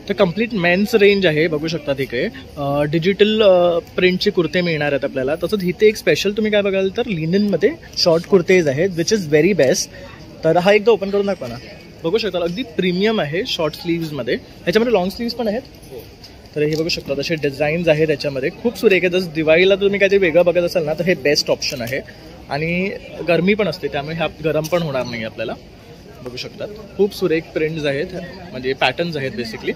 [SPEAKER 2] तर कम्प्लीट मेन्स रेंज आहे बघू शकता. तिकडे डिजिटल प्रिंटचे कुर्ते मिळणार आहेत आपल्याला. तसंच इथे एक स्पेशल तुम्ही काय बघाल तर लिननमध्ये शॉर्ट कुर्तेज आहेत विच इज व्हेरी बेस्ट. तर हा एकदा ओपन करून दाखवा ना. बघू शकता अगदी प्रीमियम आहे शॉर्ट स्लीव्समध्ये. ह्याच्यामध्ये लॉंग स्लीव्स पण आहेत. तर हे बघू शकता तसे डिझाईन्स आहेत त्याच्यामध्ये. खूप सुरेख आहे. जसं दिवाळीला तुम्ही काहीतरी वेगळं बघत असाल ना तर हे बेस्ट ऑप्शन आहे. आणि गरमी पण असते त्यामुळे हा गरम पण होणार नाही आपल्याला. बघू शकतात खूप सुरेख प्रिंट्स आहेत, म्हणजे पॅटर्न्स आहेत बेसिकली.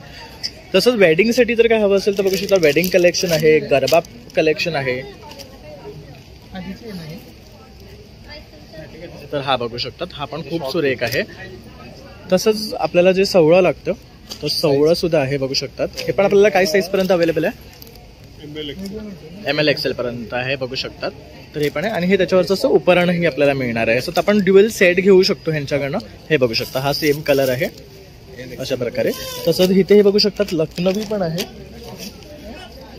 [SPEAKER 2] तसंच वेडिंगसाठी जर काय हवं असेल तर बघू शकता वेडिंग कलेक्शन आहे, गरबा कलेक्शन आहे. तर हा बघू शकतात, हा पण खूप सुरेख आहे. तसंच आपल्याला जे सवळं लागतं तर सवळं सुद्धा आहे बघू शकतात. हे पण आपल्याला काय साईज पर्यंत अवेलेबल आहे? ML XL पर्यंत आहे बघू शकतात. तर हे पण आहे आणि हे त्याच्यावरचं असं उपरणही आपल्याला मिळणार आहे. असं आपण ड्युएल सेट घेऊ शकतो ह्यांच्याकडनं. हे बघू शकता, हा सेम कलर आहे अशा प्रकारे. तसंच इथे हे बघू शकतात लखनवी पण आहे.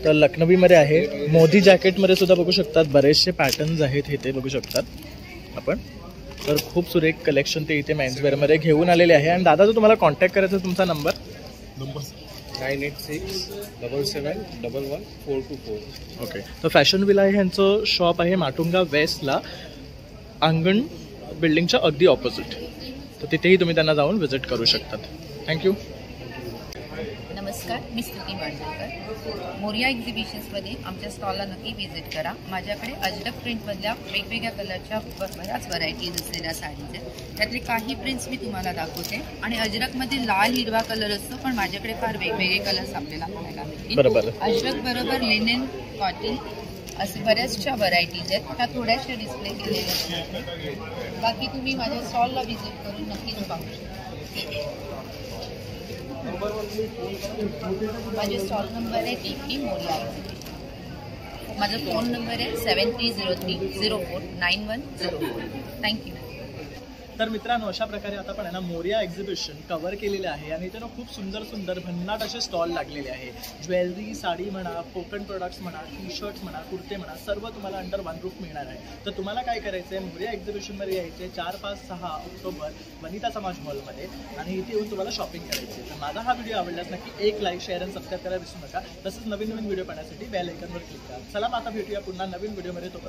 [SPEAKER 2] तर लखनवीमध्ये आहे, मोदी जॅकेटमध्ये सुद्धा बघू शकतात बरेचसे पॅटर्न्स आहेत इथे बघू शकतात आपण. तर खूप सुरेख कलेक्शन ते इथे मेन्सवेअरमध्ये घेऊन आलेले आहे. आणि दादा जर तुम्हाला कॉन्टॅक्ट करायचा तुमचा नंबर
[SPEAKER 16] 98677111424.
[SPEAKER 2] ओके. तर फॅशन विला ह्यांचं शॉप आहे माटुंगा वेस्टला, अंगण बिल्डिंगच्या अगदी ऑपोजिट. तर तिथेही तुम्ही त्यांना जाऊन व्हिजिट करू शकतात. थँक्यू.
[SPEAKER 17] नमस्कार, मी स्तुती मांडकर. मोरिया एक्झिबिशन्समध्ये आमच्या स्टॉलला नक्की व्हिजिट करा. माझ्याकडे अजरक प्रिंटमधल्या वेगवेगळ्या कलरच्या बऱ्याच व्हरायटीज असलेल्या साडीज आहेत. त्यातले काही प्रिंट्स मी तुम्हाला दाखवते. आणि अजरकमध्ये लाल हिरवा कलर असतो, पण माझ्याकडे फार वेगवेगळे कलर्स आपल्याला पाहायला मिळतील. अजरक बरोबर लिनेन, कॉटन असे बऱ्याचशा व्हरायटीज आहेत. त्या थोड्याशा डिस्प्ले केलेल्या आहेत. बाकी तुम्ही माझ्या स्टॉलला व्हिजिट करून नक्कीच पाहू शकता. माझे स्टॉल नंबर आहे DP मोरिया. माझा फोन नंबर आहे 7303049104. थँक्यू.
[SPEAKER 2] तर मित्रांनो, अशा प्रकारे आता पण आहे ना मोरिया एक्झिबिशन कव्हर केलेले आहे आणि इथे ना खूप सुंदर सुंदर भन्नाट असे स्टॉल लागलेले आहे. ज्वेलरी, साडी म्हणा, कोकण प्रोडक्ट्स म्हणा, टी-शर्ट्स म्हणा, कुर्ते म्हणा, सर्व तुम्हाला अंडर वन रूफ मिळणार आहे. तर तुम्हाला काय करायचं आहे, मोरिया एक्झिबिशनमध्ये यायचे 4, 5, 6 ऑक्टोबर वनिता समाज हॉलमध्ये आणि इथे येऊन तुम्हाला शॉपिंग करायची. तर माझा हा व्हिडिओ आवडल्यास नक्की एक लाईक, शेअर आणि सबस्क्राईब करायला विसरू नका. तसंच नवीन नवीन व्हिडिओ पाहण्यासाठी बेल आयकॉनवर क्लिक करा. चला मग आता भेटूया पुन्हा नवीन व्हिडिओमध्ये.